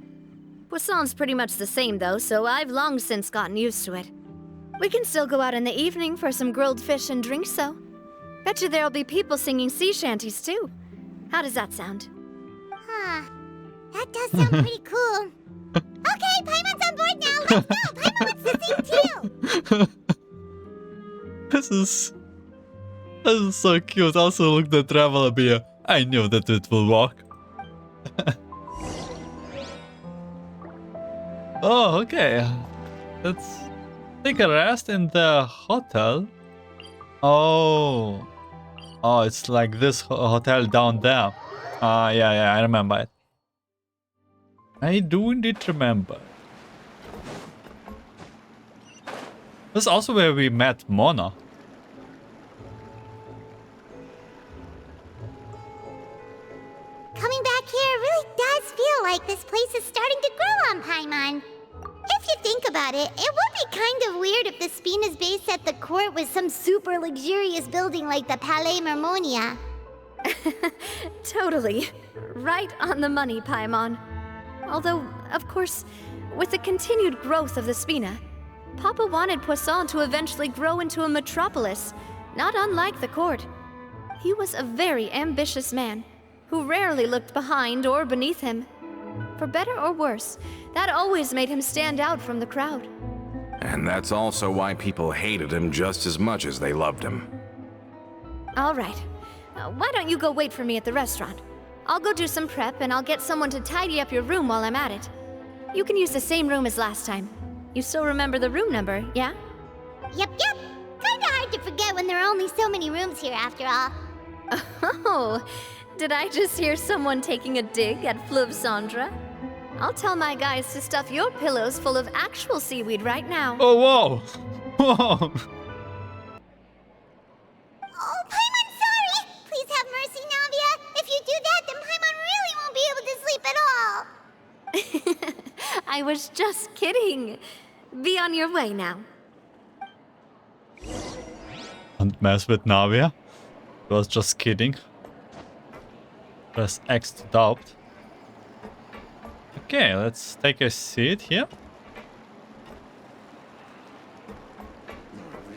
Poisson's pretty much the same though, so I've long since gotten used to it. We can still go out in the evening for some grilled fish and drinks, though. Bet you there'll be people singing sea shanties too. How does that sound? Huh. That does sound pretty cool. Okay, Paimon's on board now. Let's go. Paimon wants to This is so cute. Also, look, the traveler beer. I knew that it will work. Oh, okay. Let's take a rest in the hotel. Oh. Oh, it's like this hotel down there. Yeah, I remember it. I do indeed remember. This is also where we met Mona. Coming back here really does feel like this place is starting to grow on Paimon. If you think about it, it would be kind of weird if the Spina's base at the court was some super luxurious building like the Palais Mermonia. Totally. Right on the money, Paimon. Although, of course, with the continued growth of the Spina, Papa wanted Poisson to eventually grow into a metropolis, not unlike the court. He was a very ambitious man, who rarely looked behind or beneath him. For better or worse, that always made him stand out from the crowd. And that's also why people hated him just as much as they loved him. All right. Why don't you go wait for me at the restaurant? I'll go do some prep and I'll get someone to tidy up your room while I'm at it. You can use the same room as last time. You still remember the room number, yeah? Yep. Kinda hard to forget when there are only so many rooms here after all. Oh, did I just hear someone taking a dig at fleuve cendre? I'll tell my guys to stuff your pillows full of actual seaweed right now. Oh, whoa! Whoa! Oh, Paimon, sorry! Please have mercy, Navia. If you do that, then Paimon really won't be able to sleep at all. I was just kidding. Be on your way now. Don't mess with Navia. I was just kidding. Press X to doubt. Okay, let's take a seat here.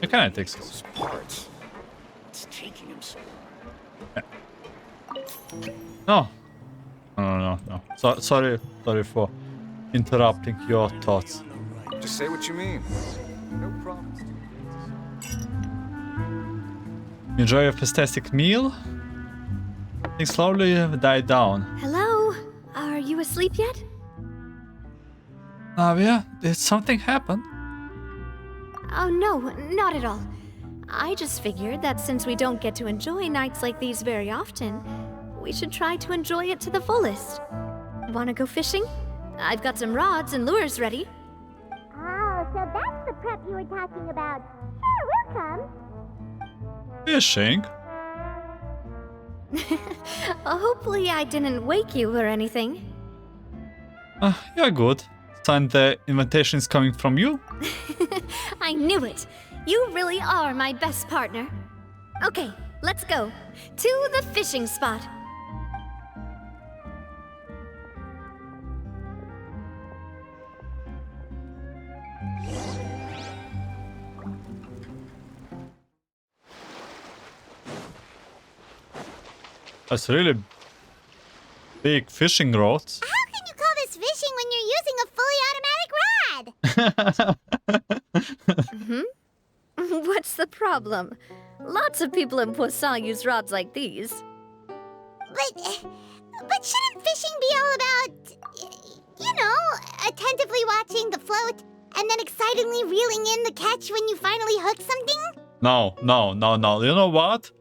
You can take those parts. It's taking him so long. No. Sorry for interrupting your thoughts. Just say what you mean. No problem. Enjoy your fantastic meal. Things slowly die down. Hello? Are you asleep yet? Navia, did something happen? Oh, no, not at all. I just figured that since we don't get to enjoy nights like these very often, we should try to enjoy it to the fullest. Wanna go fishing? I've got some rods and lures ready. Oh, so that's the prep you were talking about. Sure, we'll come. Fishing? Hopefully I didn't wake you or anything. You're good. And the invitation is coming from you? I knew it. You really are my best partner. Okay, let's go. To the fishing spot. That's really big fishing rods. How can you call this fishing when you're using a fully automatic rod? What's the problem? Lots of people in Poisson use rods like these. But shouldn't fishing be all about, attentively watching the float and then excitedly reeling in the catch when you finally hook something? No. You know what?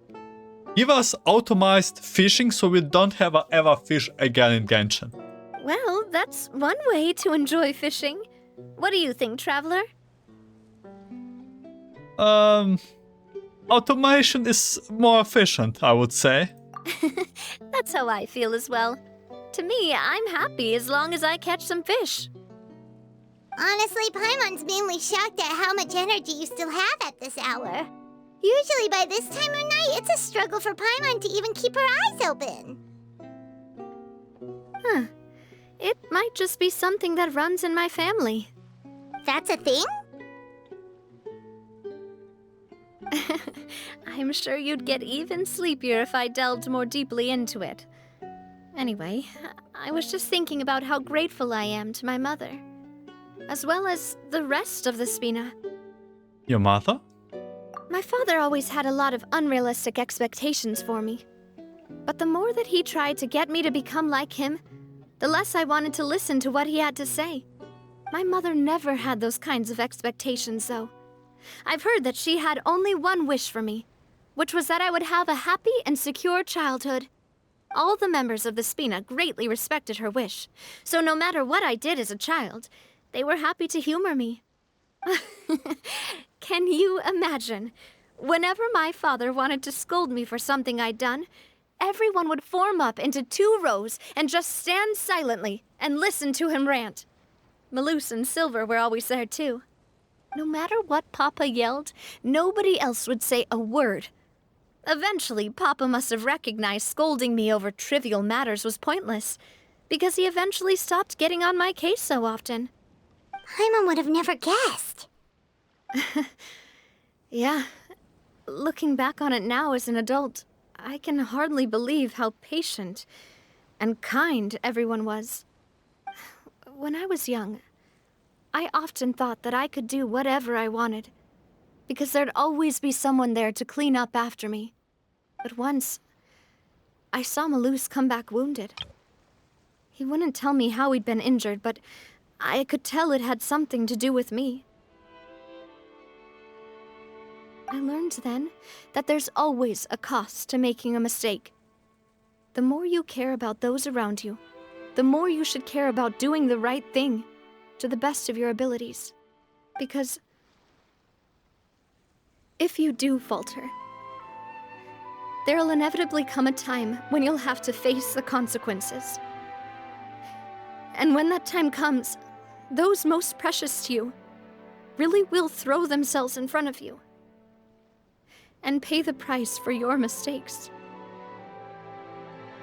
Give us automized fishing so we don't have to ever fish again in Genshin. Well, that's one way to enjoy fishing. What do you think, Traveler? Automation is more efficient, I would say. That's how I feel as well. To me, I'm happy as long as I catch some fish. Honestly, Paimon's mainly shocked at how much energy you still have at this hour. Usually by this time of night, it's a struggle for Paimon to even keep her eyes open. Huh. It might just be something that runs in my family. That's a thing? I'm sure you'd get even sleepier if I delved more deeply into it. Anyway, I was just thinking about how grateful I am to my mother, as well as the rest of the Spina. Your mother? My father always had a lot of unrealistic expectations for me. But the more that he tried to get me to become like him, the less I wanted to listen to what he had to say. My mother never had those kinds of expectations, though. I've heard that she had only one wish for me, which was that I would have a happy and secure childhood. All the members of the Spina greatly respected her wish, so no matter what I did as a child, they were happy to humor me. Can you imagine? Whenever my father wanted to scold me for something I'd done, everyone would form up into 2 rows and just stand silently and listen to him rant. Malus and Silver were always there too. No matter what Papa yelled, nobody else would say a word. Eventually, Papa must have recognized scolding me over trivial matters was pointless, because he eventually stopped getting on my case so often. Paimon would have never guessed. Yeah. Looking back on it now as an adult, I can hardly believe how patient and kind everyone was. When I was young, I often thought that I could do whatever I wanted, because there'd always be someone there to clean up after me. But once, I saw Malus come back wounded. He wouldn't tell me how he'd been injured, but I could tell it had something to do with me. I learned then that there's always a cost to making a mistake. The more you care about those around you, the more you should care about doing the right thing to the best of your abilities. Because if you do falter, there'll inevitably come a time when you'll have to face the consequences. And when that time comes, those most precious to you really will throw themselves in front of you and pay the price for your mistakes.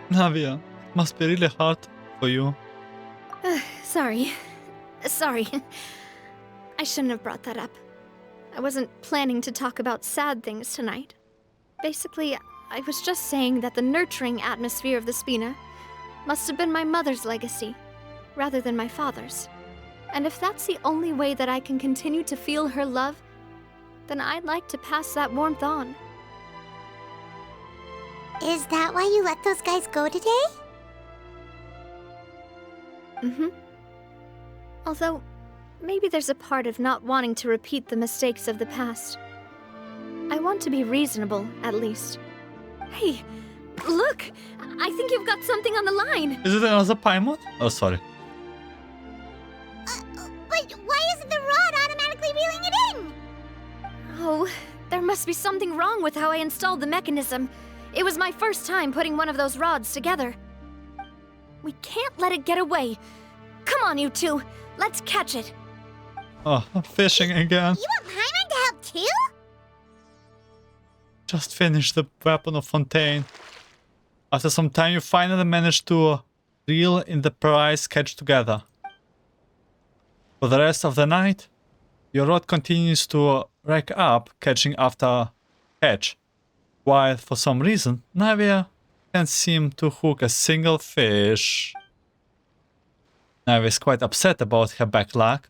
Navia, it must be really hard for you. Sorry. I shouldn't have brought that up. I wasn't planning to talk about sad things tonight. Basically, I was just saying that the nurturing atmosphere of the Spina must have been my mother's legacy, rather than my father's. And if that's the only way that I can continue to feel her love, then I'd like to pass that warmth on. Is that why you let those guys go today? Mm-hmm. Although, maybe there's a part of not wanting to repeat the mistakes of the past. I want to be reasonable, at least. Hey, look! I think you've got something on the line! Is it another Paimon? Oh, sorry. But why isn't the rod automatically reeling it in? Oh, there must be something wrong with how I installed the mechanism. It was my first time putting one of those rods together. We can't let it get away. Come on, you two. Let's catch it. Oh, I'm fishing again. You want Paimon to help too? Just finished the weapon of Fontain. After some time, you finally manage to reel in the prize catch together. For the rest of the night, your rod continues to rack up catching after catch, while for some reason Navia can't seem to hook a single fish. Navia is quite upset about her bad luck,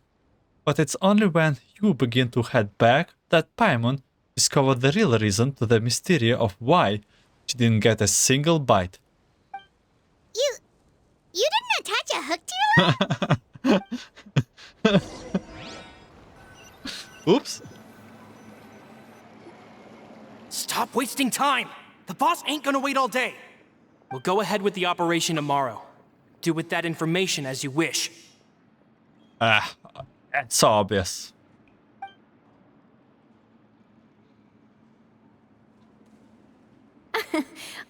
but it's only when you begin to head back that Paimon discovered the real reason to the mystery of why she didn't get a single bite. You didn't attach a hook to it? Oops. Stop wasting time! The boss ain't gonna wait all day. We'll go ahead with the operation tomorrow. Do with that information as you wish. It's obvious.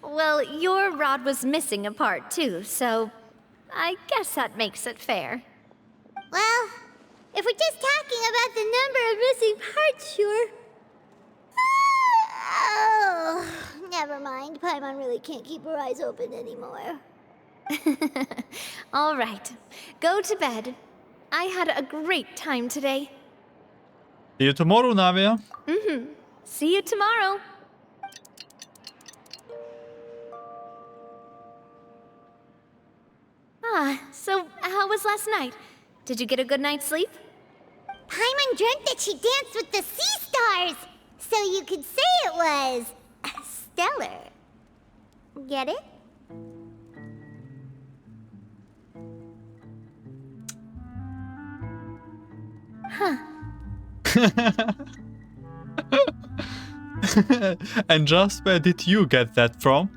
Well, your rod was missing a part too, so I guess that makes it fair. Well, if we're just talking about the number of missing parts, sure. Oh, never mind. Paimon really can't keep her eyes open anymore. All right, go to bed. I had a great time today. See you tomorrow, Navia. Mm-hmm. See you tomorrow. So how was last night? Did you get a good night's sleep? Paimon dreamt that she danced with the sea stars, so you could say it was stellar. Get it? Huh. And just where did you get that from?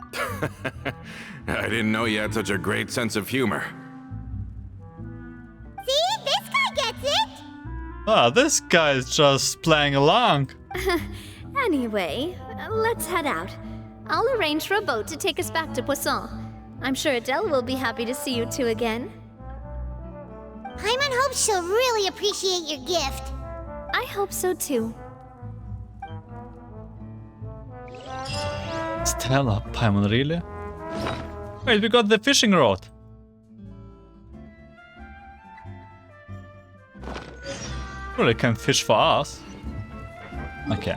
I didn't know you had such a great sense of humor. See? This guy gets it! Ah, this guy is just playing along. Anyway, let's head out. I'll arrange for a boat to take us back to Poisson. I'm sure Adele will be happy to see you two again. Paimon hopes she'll really appreciate your gift. I hope so too. Stella, Paimon, really? Wait, we got the fishing rod. Really can fish for us. Okay.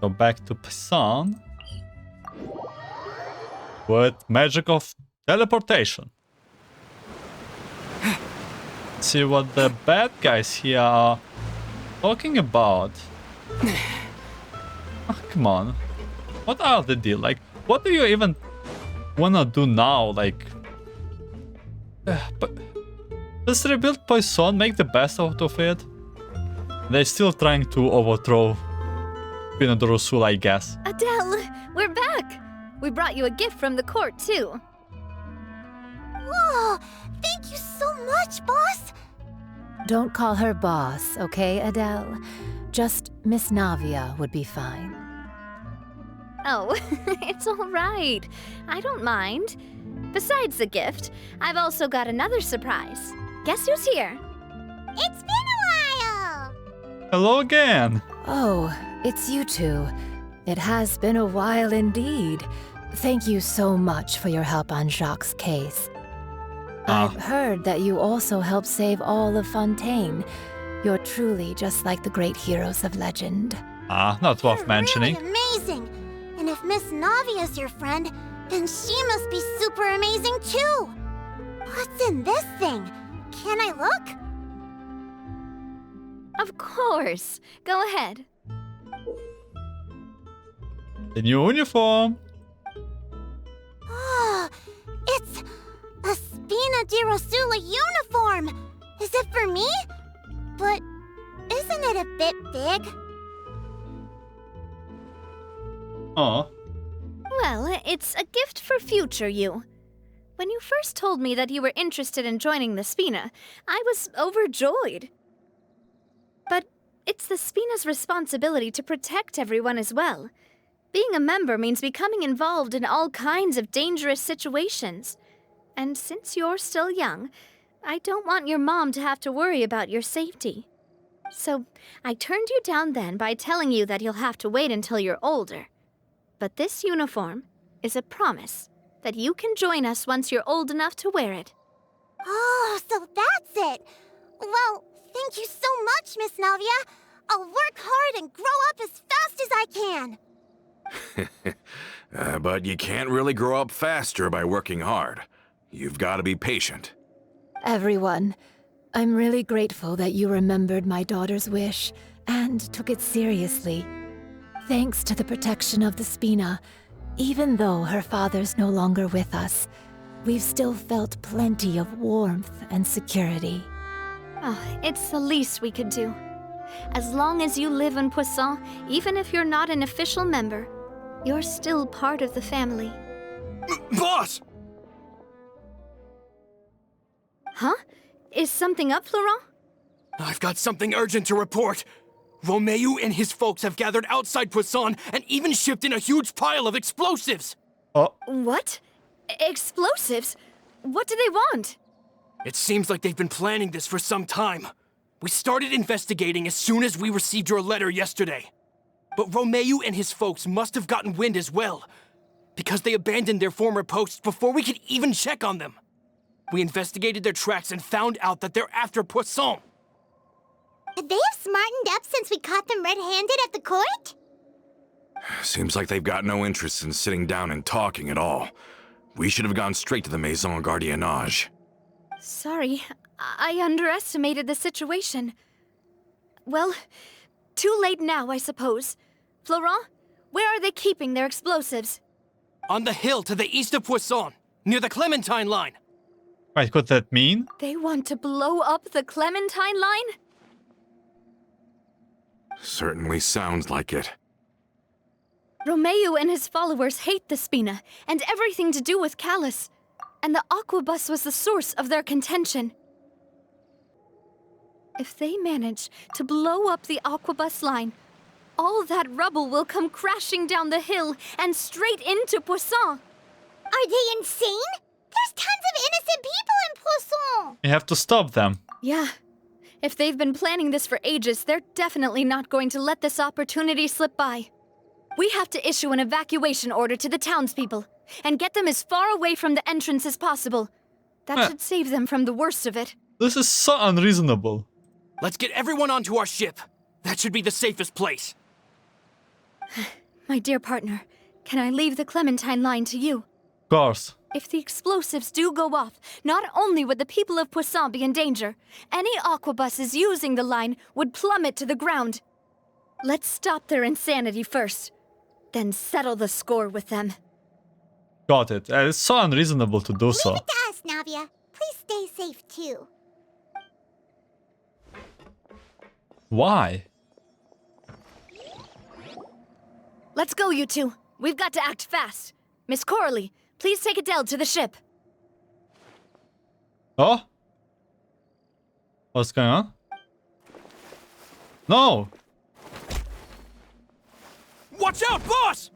Go back to Poisson. With magic of teleportation. See what the bad guys here are talking about. Oh, come on. What are the deal? Like, what do you even wanna do now? Like, but let's rebuild Poisson, make the best out of it. They're still trying to overthrow Spina di Rosula, I guess. Adele, we're back! We brought you a gift from the court, too. Whoa! Thank you so much, boss! Don't call her boss, okay, Adele? Just Miss Navia would be fine. Oh, it's all right. I don't mind. Besides the gift, I've also got another surprise. Guess who's here? It's been a while! Hello again. Oh, it's you two. It has been a while indeed. Thank you so much for your help on Jacques' case. I've heard that you also helped save all of Fontain. You're truly just like the great heroes of legend. Not worth mentioning. Really amazing! And if Miss Navia's your friend, then she must be super amazing too! What's in this thing? Can I look? Of course. Go ahead. The new uniform. Oh, it's a Spina di Rosula uniform! Is it for me? But isn't it a bit big? Oh. Well, it's a gift for future you. When you first told me that you were interested in joining the Spina, I was overjoyed. But it's the Spina's responsibility to protect everyone as well. Being a member means becoming involved in all kinds of dangerous situations. And since you're still young, I don't want your mom to have to worry about your safety. So I turned you down then by telling you that you'll have to wait until you're older. But this uniform is a promise that you can join us once you're old enough to wear it. Oh, so that's it! Well, thank you so much, Miss Navia! I'll work hard and grow up as fast as I can! But you can't really grow up faster by working hard. You've got to be patient. Everyone, I'm really grateful that you remembered my daughter's wish and took it seriously. Thanks to the protection of the Spina, even though her father's no longer with us, we've still felt plenty of warmth and security. Oh, it's the least we could do. As long as you live in Poisson, even if you're not an official member, you're still part of the family. Boss! Huh? Is something up, Florent? I've got something urgent to report. Romeuf and his folks have gathered outside Poisson and even shipped in a huge pile of explosives. What? Explosives? What do they want? It seems like they've been planning this for some time. We started investigating as soon as we received your letter yesterday. But Romeuf and his folks must have gotten wind as well, because they abandoned their former posts before we could even check on them. We investigated their tracks and found out that they're after Poisson. Could they have smartened up since we caught them red-handed at the court? Seems like they've got no interest in sitting down and talking at all. We should have gone straight to the Maison Gardiennage. Sorry, I underestimated the situation. Well, Too late now, I suppose. Florent, where are they keeping their explosives? On the hill to the east of Poisson, near the Clementine line. What could that mean? They want to blow up the Clementine line? Certainly sounds like it. Romeuf and his followers hate the Spina and everything to do with Callus. And the aquabus was the source of their contention. If they manage to blow up the aquabus line, all that rubble will come crashing down the hill and straight into Poisson. Are they insane? There's tons of innocent people in Poisson! You have to stop them. Yeah. If they've been planning this for ages, they're definitely not going to let this opportunity slip by. We have to issue an evacuation order to the townspeople and get them as far away from the entrance as possible. That should save them from the worst of it. This is so unreasonable. Let's get everyone onto our ship. That should be the safest place. My dear partner, can I leave the Clementine line to you? Of course. If the explosives do go off, not only would the people of Poisson be in danger, any aquabuses using the line would plummet to the ground. Let's stop their insanity first, then settle the score with them. Got it. It's so unreasonable to do so. Leave it to us, Navia. Please stay safe, too. Why? Let's go, you two. We've got to act fast. Miss Coralie, please take Adele to the ship. Oh? What's going on? No! Watch out, boss!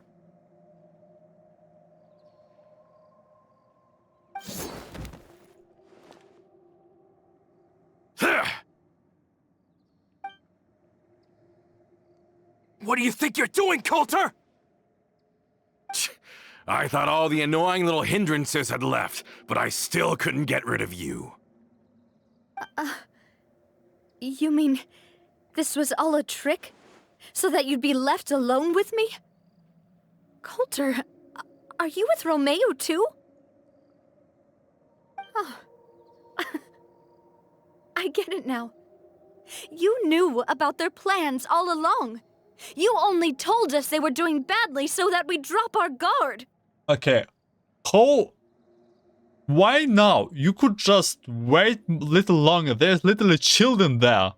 What do you think you're doing, Colter? I thought all the annoying little hindrances had left, but I still couldn't get rid of you. You mean this was all a trick? So that you'd be left alone with me? Colter, are you with Romeuf too? Oh. I get it now. You knew about their plans all along. You only told us they were doing badly so that we'd drop our guard. Okay. How? Why now? You could just wait a little longer. There's literally children there.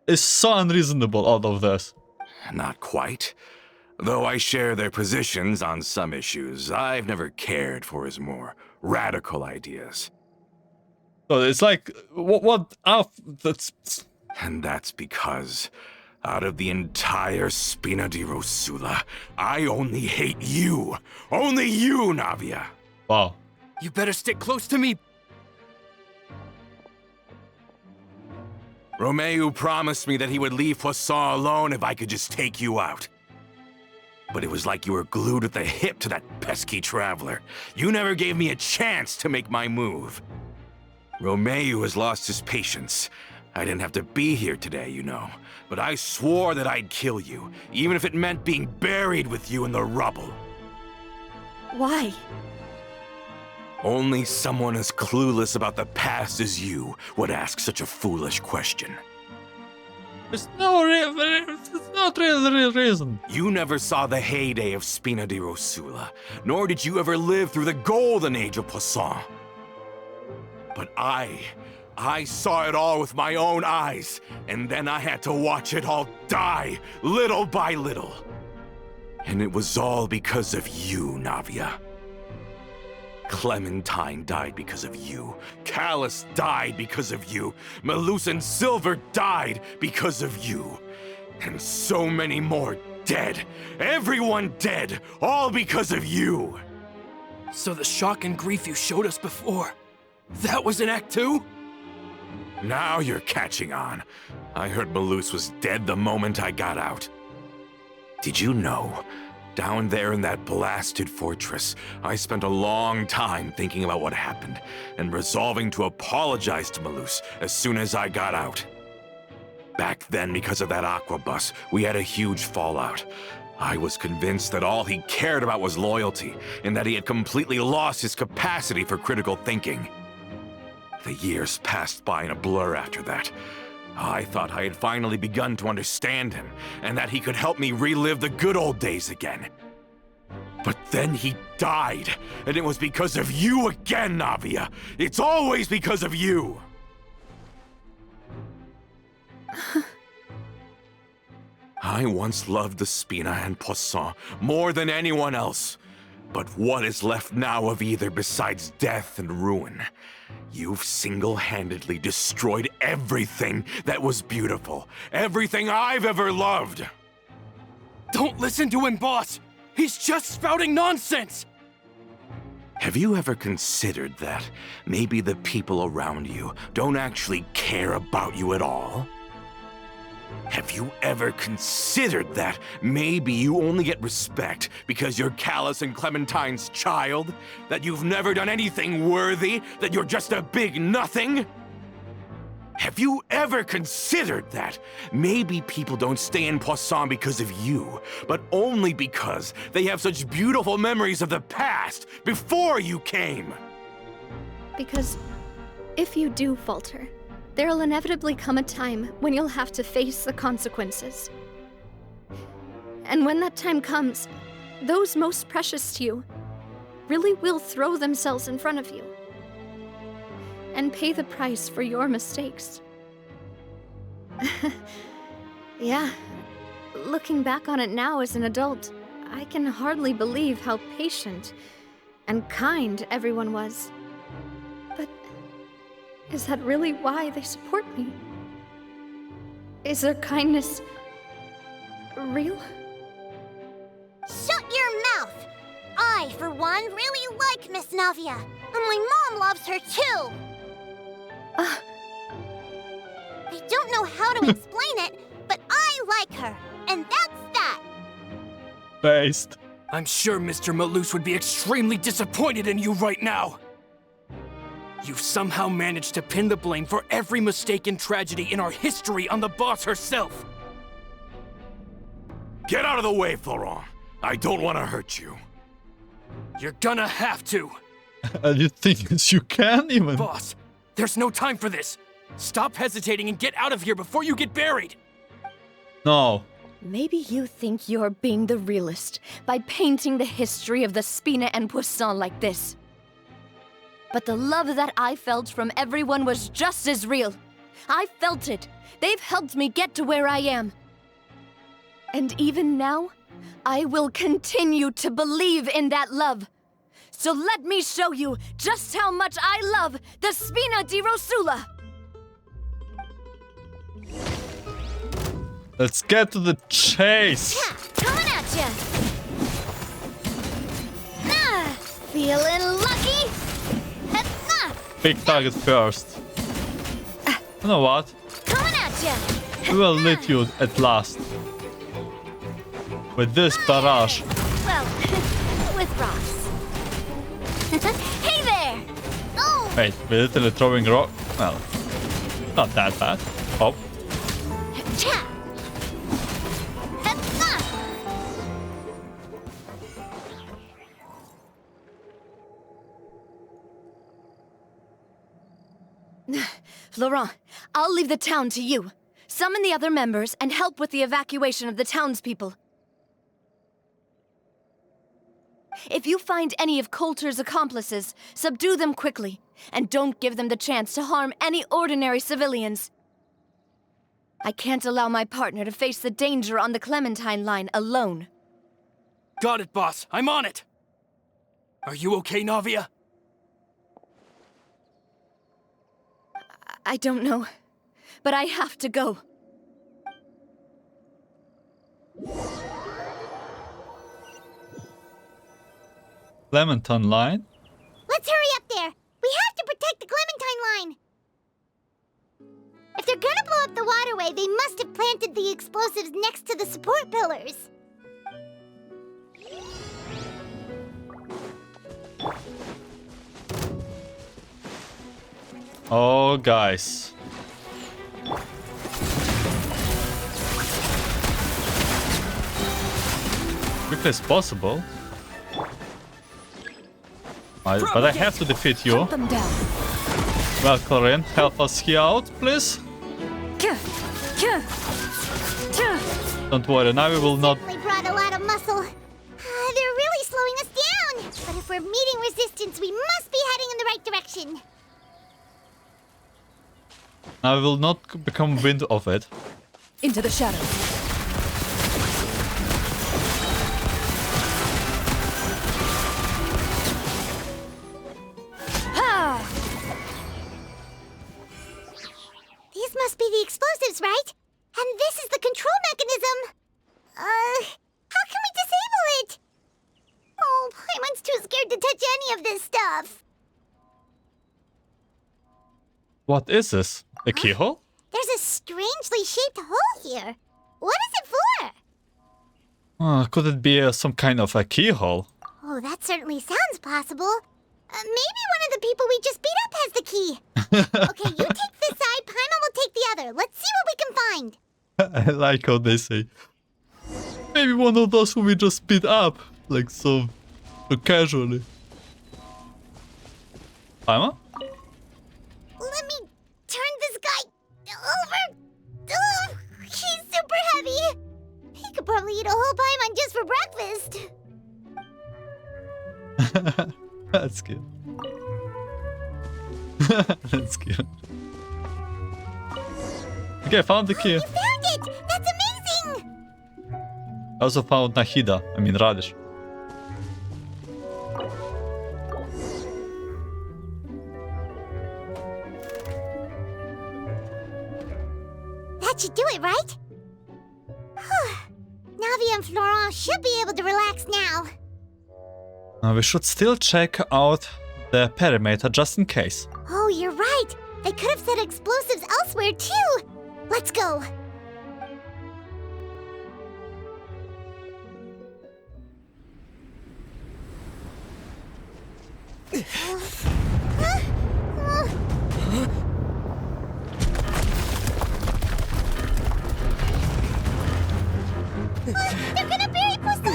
It's so unreasonable, all of this. Not quite. Though I share their positions on some issues, I've never cared for his more radical ideas. So it's like, that's... And that's because, out of the entire Spina di Rosula, I only hate you. Only you, Navia. Wow. You better stick close to me. Romeuf promised me that he would leave Poisson alone if I could just take you out. But it was like you were glued at the hip to that pesky traveler. You never gave me a chance to make my move. Romeuf has lost his patience. I didn't have to be here today, you know. But I swore that I'd kill you, even if it meant being buried with you in the rubble. Why? Only someone as clueless about the past as you would ask such a foolish question. It's not really real reason. You never saw the heyday of Spina di Rosula, nor did you ever live through the golden age of Poisson. But I saw it all with my own eyes, and then I had to watch it all die, little by little. And it was all because of you, Navia. Clementine died because of you. Callus died because of you. Mulus and Silver died because of you. And so many more dead. Everyone dead, all because of you. So the shock and grief you showed us before, that was in Act 2? Now you're catching on. I heard Mulus was dead the moment I got out. Did you know? Down there in that blasted fortress, I spent a long time thinking about what happened and resolving to apologize to Mulus as soon as I got out. Back then, because of that aquabus, we had a huge fallout. I was convinced that all he cared about was loyalty and that he had completely lost his capacity for critical thinking. The years passed by in a blur after that. I thought I had finally begun to understand him, and that he could help me relive the good old days again. But then he died, and it was because of you again, Navia. It's always because of you. I once loved the Spina and Poisson more than anyone else. But what is left now of either besides death and ruin? You've single-handedly destroyed everything that was beautiful. Everything I've ever loved. Don't listen to him, boss! He's just spouting nonsense! Have you ever considered that maybe the people around you don't actually care about you at all? Have you ever considered that maybe you only get respect because you're Callus and Clementine's child? That you've never done anything worthy? That you're just a big nothing? Have you ever considered that maybe people don't stay in Poisson because of you, but only because they have such beautiful memories of the past before you came? Because if you do falter, there'll inevitably come a time when you'll have to face the consequences. And when that time comes, those most precious to you really will throw themselves in front of you and pay the price for your mistakes. Yeah, looking back on it now as an adult, I can hardly believe how patient and kind everyone was. But is that really why they support me? Is their kindness real? Shut your mouth! I, for one, really like Miss Navia, and my mom loves her too! I don't know how to explain it, but I like her, and that's that! Based. I'm sure Mr. Malus would be extremely disappointed in you right now! You've somehow managed to pin the blame for every mistake and tragedy in our history on the boss herself! Get out of the way, Florent. I don't want to hurt you. You're gonna have to! You think you can even? Boss, there's no time for this! Stop hesitating and get out of here before you get buried! No. Maybe you think you're being the realist by painting the history of the Spina and Poisson like this. But the love that I felt from everyone was just as real. I felt it. They've helped me get to where I am. And even now, I will continue to believe in that love. So let me show you just how much I love the Spina di Rosula. Let's get to the chase. Ha! Coming at ya! Feeling lucky? Big target first. You know what? Coming at ya! We will lead you at last. With this barrage. Well, with rocks. Hey there! Oh! Wait, we're literally throwing rock. Well, not that bad. Oh. Cha! Florent, I'll leave the town to you. Summon the other members and help with the evacuation of the townspeople. If you find any of Colter's accomplices, subdue them quickly, and don't give them the chance to harm any ordinary civilians. I can't allow my partner to face the danger on the Clementine line alone. Got it, boss. I'm on it! Are you okay, Navia? I don't know, but I have to go. Clementine line? Let's hurry up there! We have to protect the Clementine line! If they're gonna blow up the waterway, they must have planted the explosives next to the support pillars. Oh, guys. Quickly as possible. But I have to defeat you. Hunt them down. Well, Corinne, help us here out, please. Don't worry, now we will not. Certainly brought a lot of muscle. They're really slowing us down. But if we're meeting resistance, we must be heading in the right direction. Now we will not become wind of it. Into the shadows. These must be the explosives, right? And this is the control mechanism. How can we disable it? Oh, Paimon's too scared to touch any of this stuff. What is this? A keyhole? There's a strangely shaped hole here. What is it for? Could it be some kind of a keyhole? Oh, that certainly sounds possible. Maybe one of the people we just beat up has the key. Okay, you take this side, Paimon will take the other. Let's see what we can find. I like how they say. Maybe one of those who we just beat up. Like so casually. Paimon? Let me turn this guy over. Ugh, he's super heavy. He could probably eat a whole Paimon just for breakfast. That's cute. That's cute. Okay, I found the key. You found it! That's amazing! I also found Nahida. I mean Radish. That should do it, right? Navia and Florent should be able to relax now. Now we should still check out the perimeter just in case. Oh, you're right. They could have set explosives elsewhere, too. Let's go. They're gonna bury Poisson!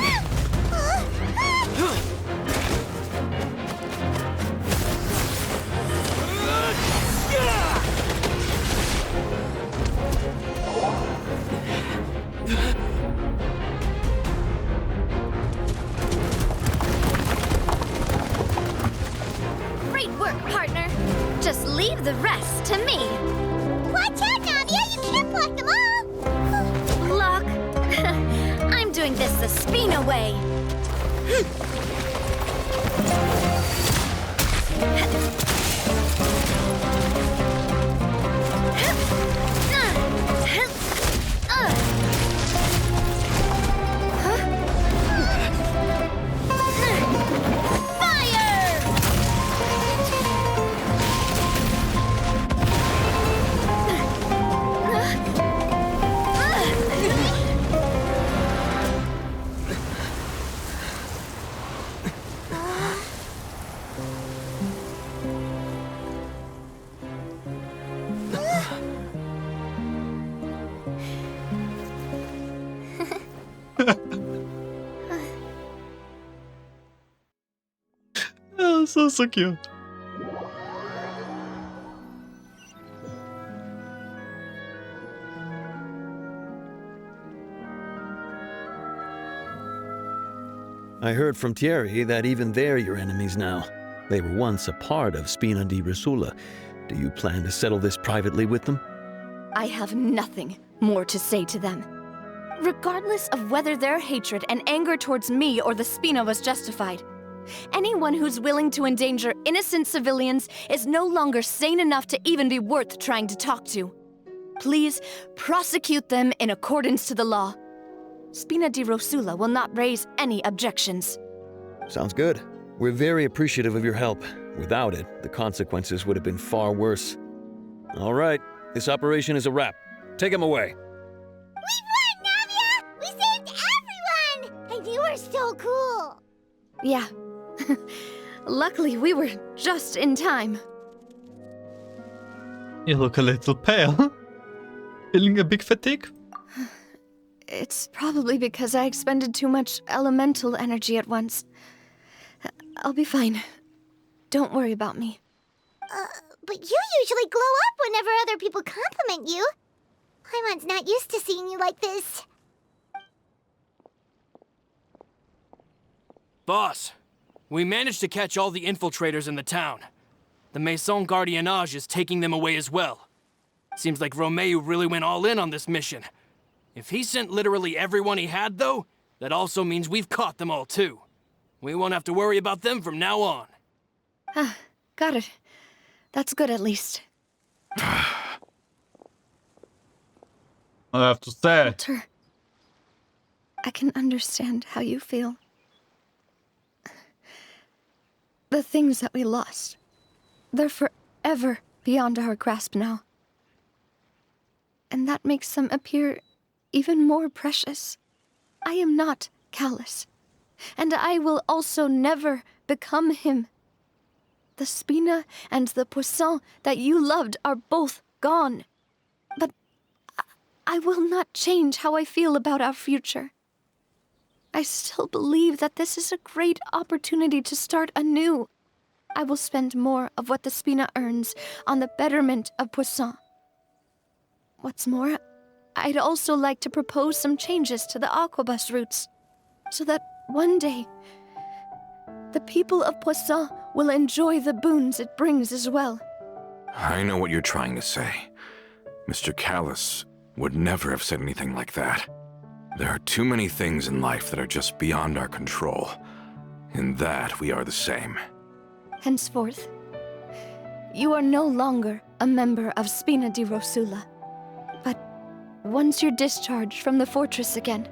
Great work, partner. Just leave the rest to me. Watch out, Navia! You can't block them all! Block. I'm doing this the Spina way. Oh, so cute. I heard from Thierry that even they're your enemies now. They were once a part of Spina di Rosula. Do you plan to settle this privately with them? I have nothing more to say to them. Regardless of whether their hatred and anger towards me or the Spina was justified, anyone who's willing to endanger innocent civilians is no longer sane enough to even be worth trying to talk to. Please prosecute them in accordance to the law. Spina di Rosula will not raise any objections. Sounds good. We're very appreciative of your help. Without it, the consequences would have been far worse. All right, this operation is a wrap. Take him away. We won, Navia! We saved everyone! And you were so cool! Yeah. Luckily, we were just in time. You look a little pale. Feeling a big fatigue? It's probably because I expended too much elemental energy at once. I'll be fine. Don't worry about me. But you usually glow up whenever other people compliment you. Paimon's not used to seeing you like this. Boss, we managed to catch all the infiltrators in the town. The Maison Gardiennage is taking them away as well. Seems like Romeuf really went all in on this mission. If he sent literally everyone he had, though, that also means we've caught them all too. We won't have to worry about them from now on. Got it. That's good at least. I have to say. Colter, I can understand how you feel. The things that we lost, they're forever beyond our grasp now. And that makes them appear even more precious. I am not callous, and I will also never become him. The Spina and the Poisson that you loved are both gone. But I will not change how I feel about our future. I still believe that this is a great opportunity to start anew. I will spend more of what the Spina earns on the betterment of Poisson. What's more, I'd also like to propose some changes to the aquabus routes, so that one day, the people of Poisson will enjoy the boons it brings as well. I know what you're trying to say. Mr. Callus would never have said anything like that. There are too many things in life that are just beyond our control. In that, we are the same. Henceforth, you are no longer a member of Spina di Rosula. But once you're discharged from the fortress again,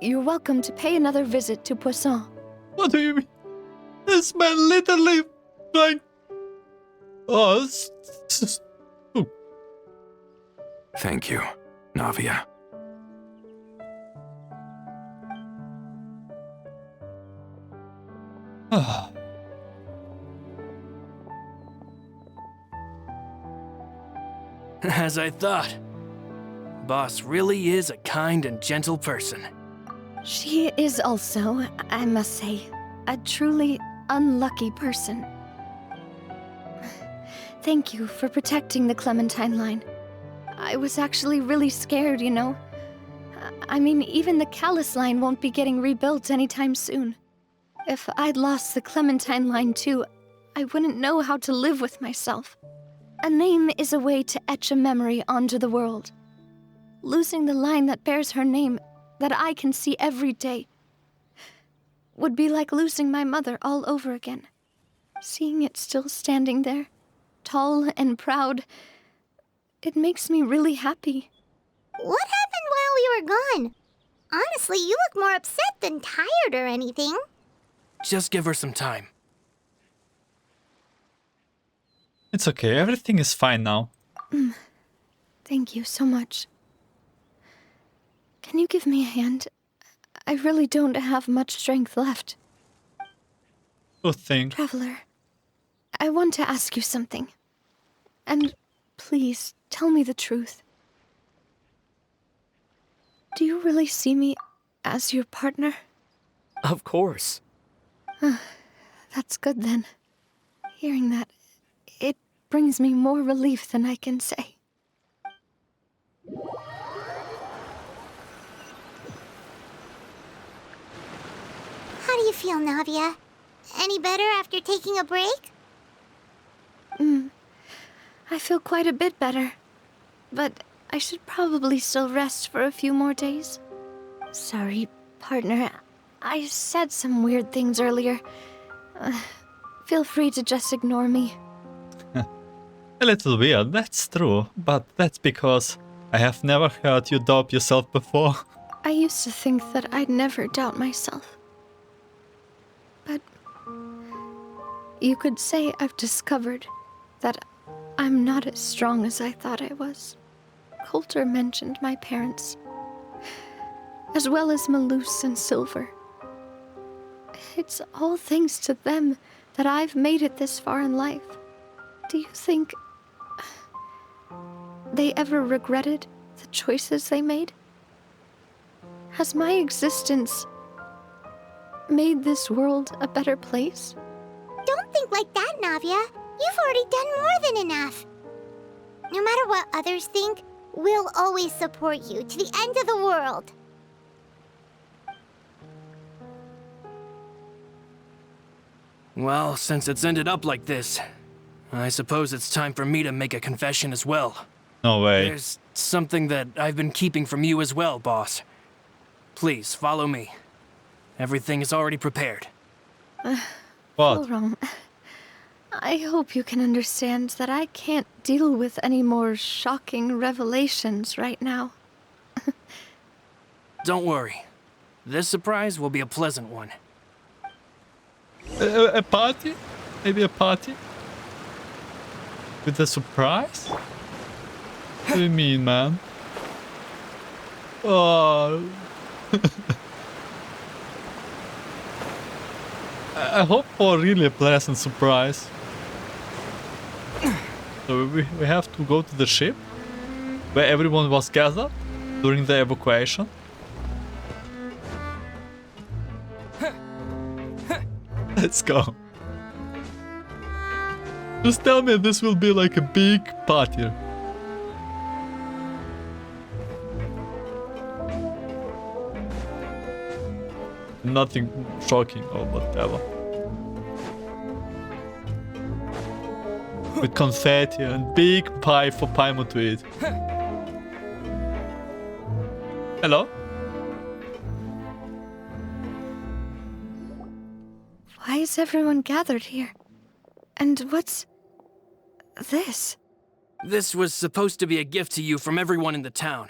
you're welcome to pay another visit to Poisson. What do you mean? This man literally trying. Oh, Thank you, Navia. As I thought. Boss really is a kind and gentle person. She is also, I must say, a truly unlucky person. Thank you for protecting the Clementine line. I was actually really scared, you know. I mean, even the Callus line won't be getting rebuilt anytime soon. If I'd lost the Clementine line too, I wouldn't know how to live with myself. A name is a way to etch a memory onto the world. Losing the line that bears her name, that I can see every day, would be like losing my mother all over again. Seeing it still standing there, tall and proud, it makes me really happy. What happened while we were gone? Honestly, you look more upset than tired or anything. Just give her some time. It's okay, everything is fine now. Thank you so much. Can you give me a hand? I really don't have much strength left. Good thing. Traveler, I want to ask you something. And please, tell me the truth. Do you really see me as your partner? Of course. That's good then. Hearing that, it brings me more relief than I can say. How do you feel, Navia? Any better after taking a break? I feel quite a bit better. But I should probably still rest for a few more days. Sorry, partner. I said some weird things earlier. Feel free to just ignore me. A little weird, that's true, but that's because I have never heard you doubt yourself before. I used to think that I'd never doubt myself. But you could say I've discovered that I'm not as strong as I thought I was. Colter mentioned my parents, as well as Malus and Silver. It's all thanks to them that I've made it this far in life. Do you think they ever regretted the choices they made? Has my existence made this world a better place? Don't think like that, Navia. You've already done more than enough. No matter what others think, We'll always support you to the end of the world. Well, since it's ended up like this, I suppose it's time for me to make a confession as well. No way. There's something that I've been keeping from you as well, boss. Please, follow me. Everything is already prepared. What? Wrong. I hope you can understand that I can't deal with any more shocking revelations right now. Don't worry. This surprise will be a pleasant one. A party? Maybe a party? With a surprise? What do you mean, man? Oh. I hope for really a pleasant surprise. So we have to go to the ship where everyone was gathered during the evacuation. Let's go. Just tell me this will be like a big party. Nothing shocking or whatever. With confetti and big pie for Paimon to eat. Hello? Why is everyone gathered here? And what's this? This was supposed to be a gift to you from everyone in the town.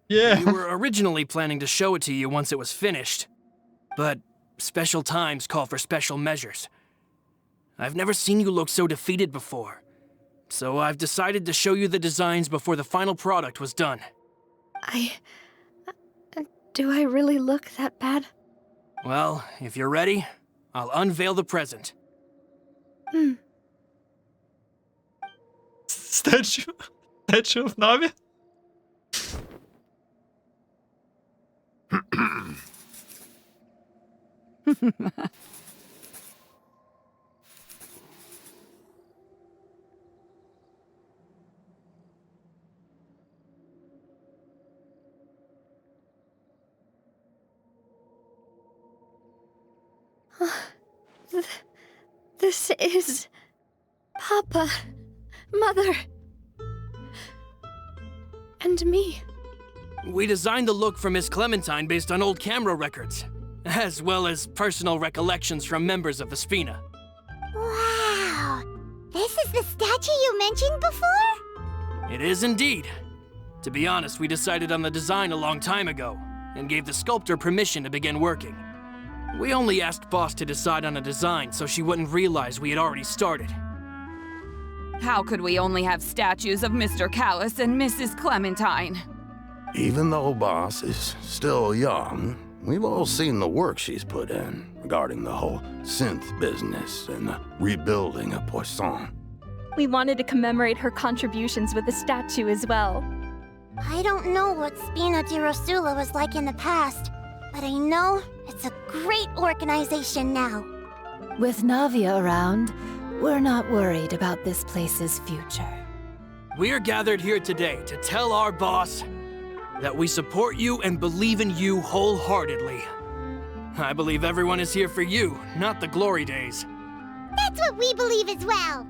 Yeah. We were originally planning to show it to you once it was finished. But special times call for special measures. I've never seen you look so defeated before. So I've decided to show you the designs before the final product was done. Do I really look that bad? Well, if you're ready, I'll unveil the present. Statue of Navia? This is... Papa, Mother, and me. We designed the look for Miss Clementine based on old camera records, as well as personal recollections from members of the Spina. Wow! This is the statue you mentioned before? It is indeed. To be honest, we decided on the design a long time ago, and gave the sculptor permission to begin working. We only asked Boss to decide on a design so she wouldn't realize we had already started. How could we only have statues of Mr. Callus and Mrs. Clementine? Even though Boss is still young, we've all seen the work she's put in regarding the whole synth business and the rebuilding of Poisson. We wanted to commemorate her contributions with a statue as well. I don't know what Spina di Rosula was like in the past, but I know it's a great organization now. With Navia around, we're not worried about this place's future. We're gathered here today to tell our boss that we support you and believe in you wholeheartedly. I believe everyone is here for you, not the glory days. That's what we believe as well.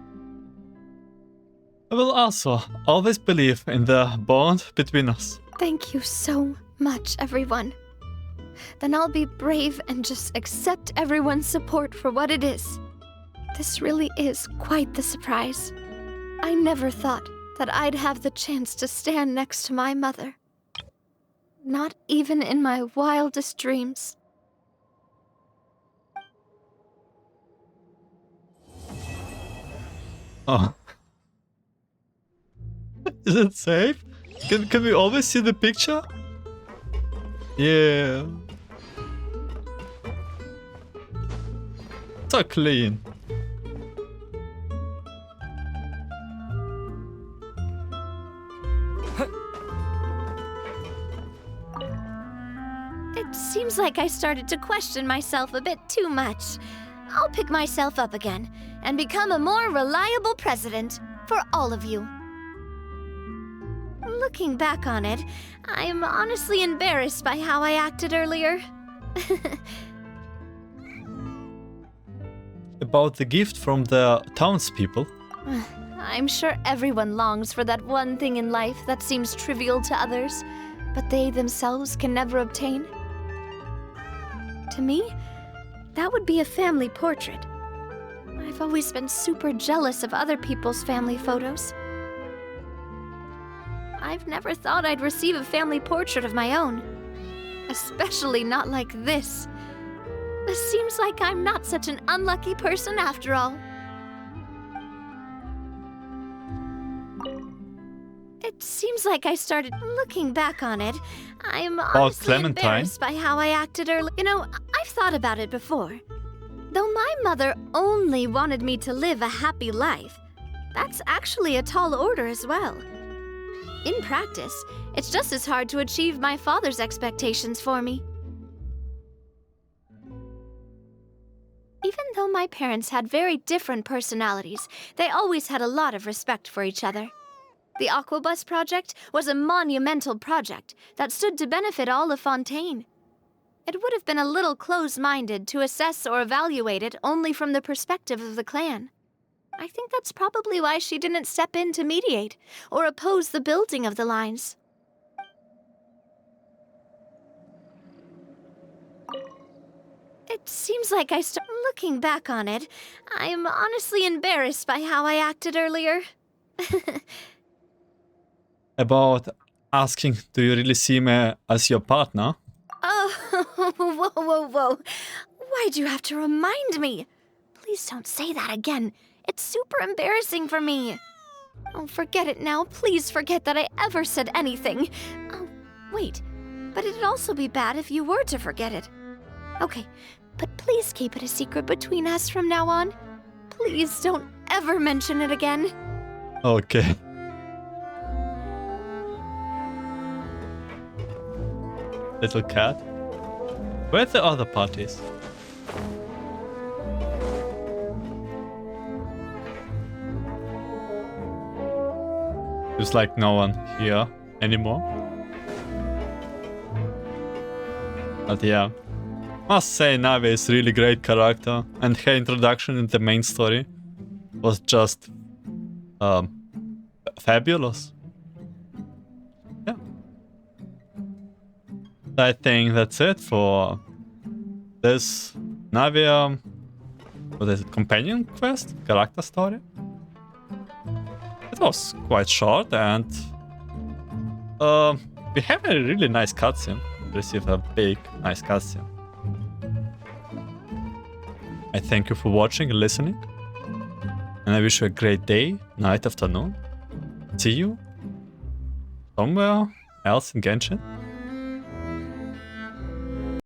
I will also always believe in the bond between us. Thank you so much, everyone. Then I'll be brave and just accept everyone's support for what it is. This really is quite the surprise. I never thought that I'd have the chance to stand next to my mother. Not even in my wildest dreams. Oh. Is it safe? Can we always see the picture? Yeah. So clean. It seems like I started to question myself a bit too much. I'll pick myself up again and become a more reliable president for all of you. looking back on it, I'm honestly embarrassed by how I acted earlier. About the gift from the townspeople. I'm sure everyone longs for that one thing in life that seems trivial to others, but they themselves can never obtain. To me, that would be a family portrait. I've always been super jealous of other people's family photos. I've never thought I'd receive a family portrait of my own. Especially not like this. This seems like I'm not such an unlucky person after all. It seems like I started looking back on it. I'm honestly Clementine. embarrassed by how I acted earlier. You know, I've thought about it before. Though my mother only wanted me to live a happy life, that's actually a tall order as well. In practice, it's just as hard to achieve my father's expectations for me. Even though my parents had very different personalities, they always had a lot of respect for each other. The Aquabus project was a monumental project that stood to benefit all of Fontain. It would have been a little close-minded to assess or evaluate it only from the perspective of the clan. I think that's probably why she didn't step in to mediate or oppose the building of the lines. It seems like I start looking back on it. I'm honestly embarrassed by how I acted earlier. About asking, do you really see me as your partner? Oh, whoa. Why'd you have to remind me? Please don't say that again. It's super embarrassing for me. Oh, forget it now. Please forget that I ever said anything. Oh, wait. But it'd also be bad if you were to forget it. Okay, but please keep it a secret between us from now on. Please don't ever mention it again. Okay. Little cat. Where's the other parties? There's like no one here anymore. But yeah. Must say Navia is really great character, and her introduction in the main story was just fabulous. Yeah. I think that's it for this Navia, what is it, companion quest? Character story? It was quite short, and we have a really nice cutscene. Receive a big, nice cutscene. I thank you for watching and listening, and I wish you a great day, night, afternoon. See you somewhere else in Genshin.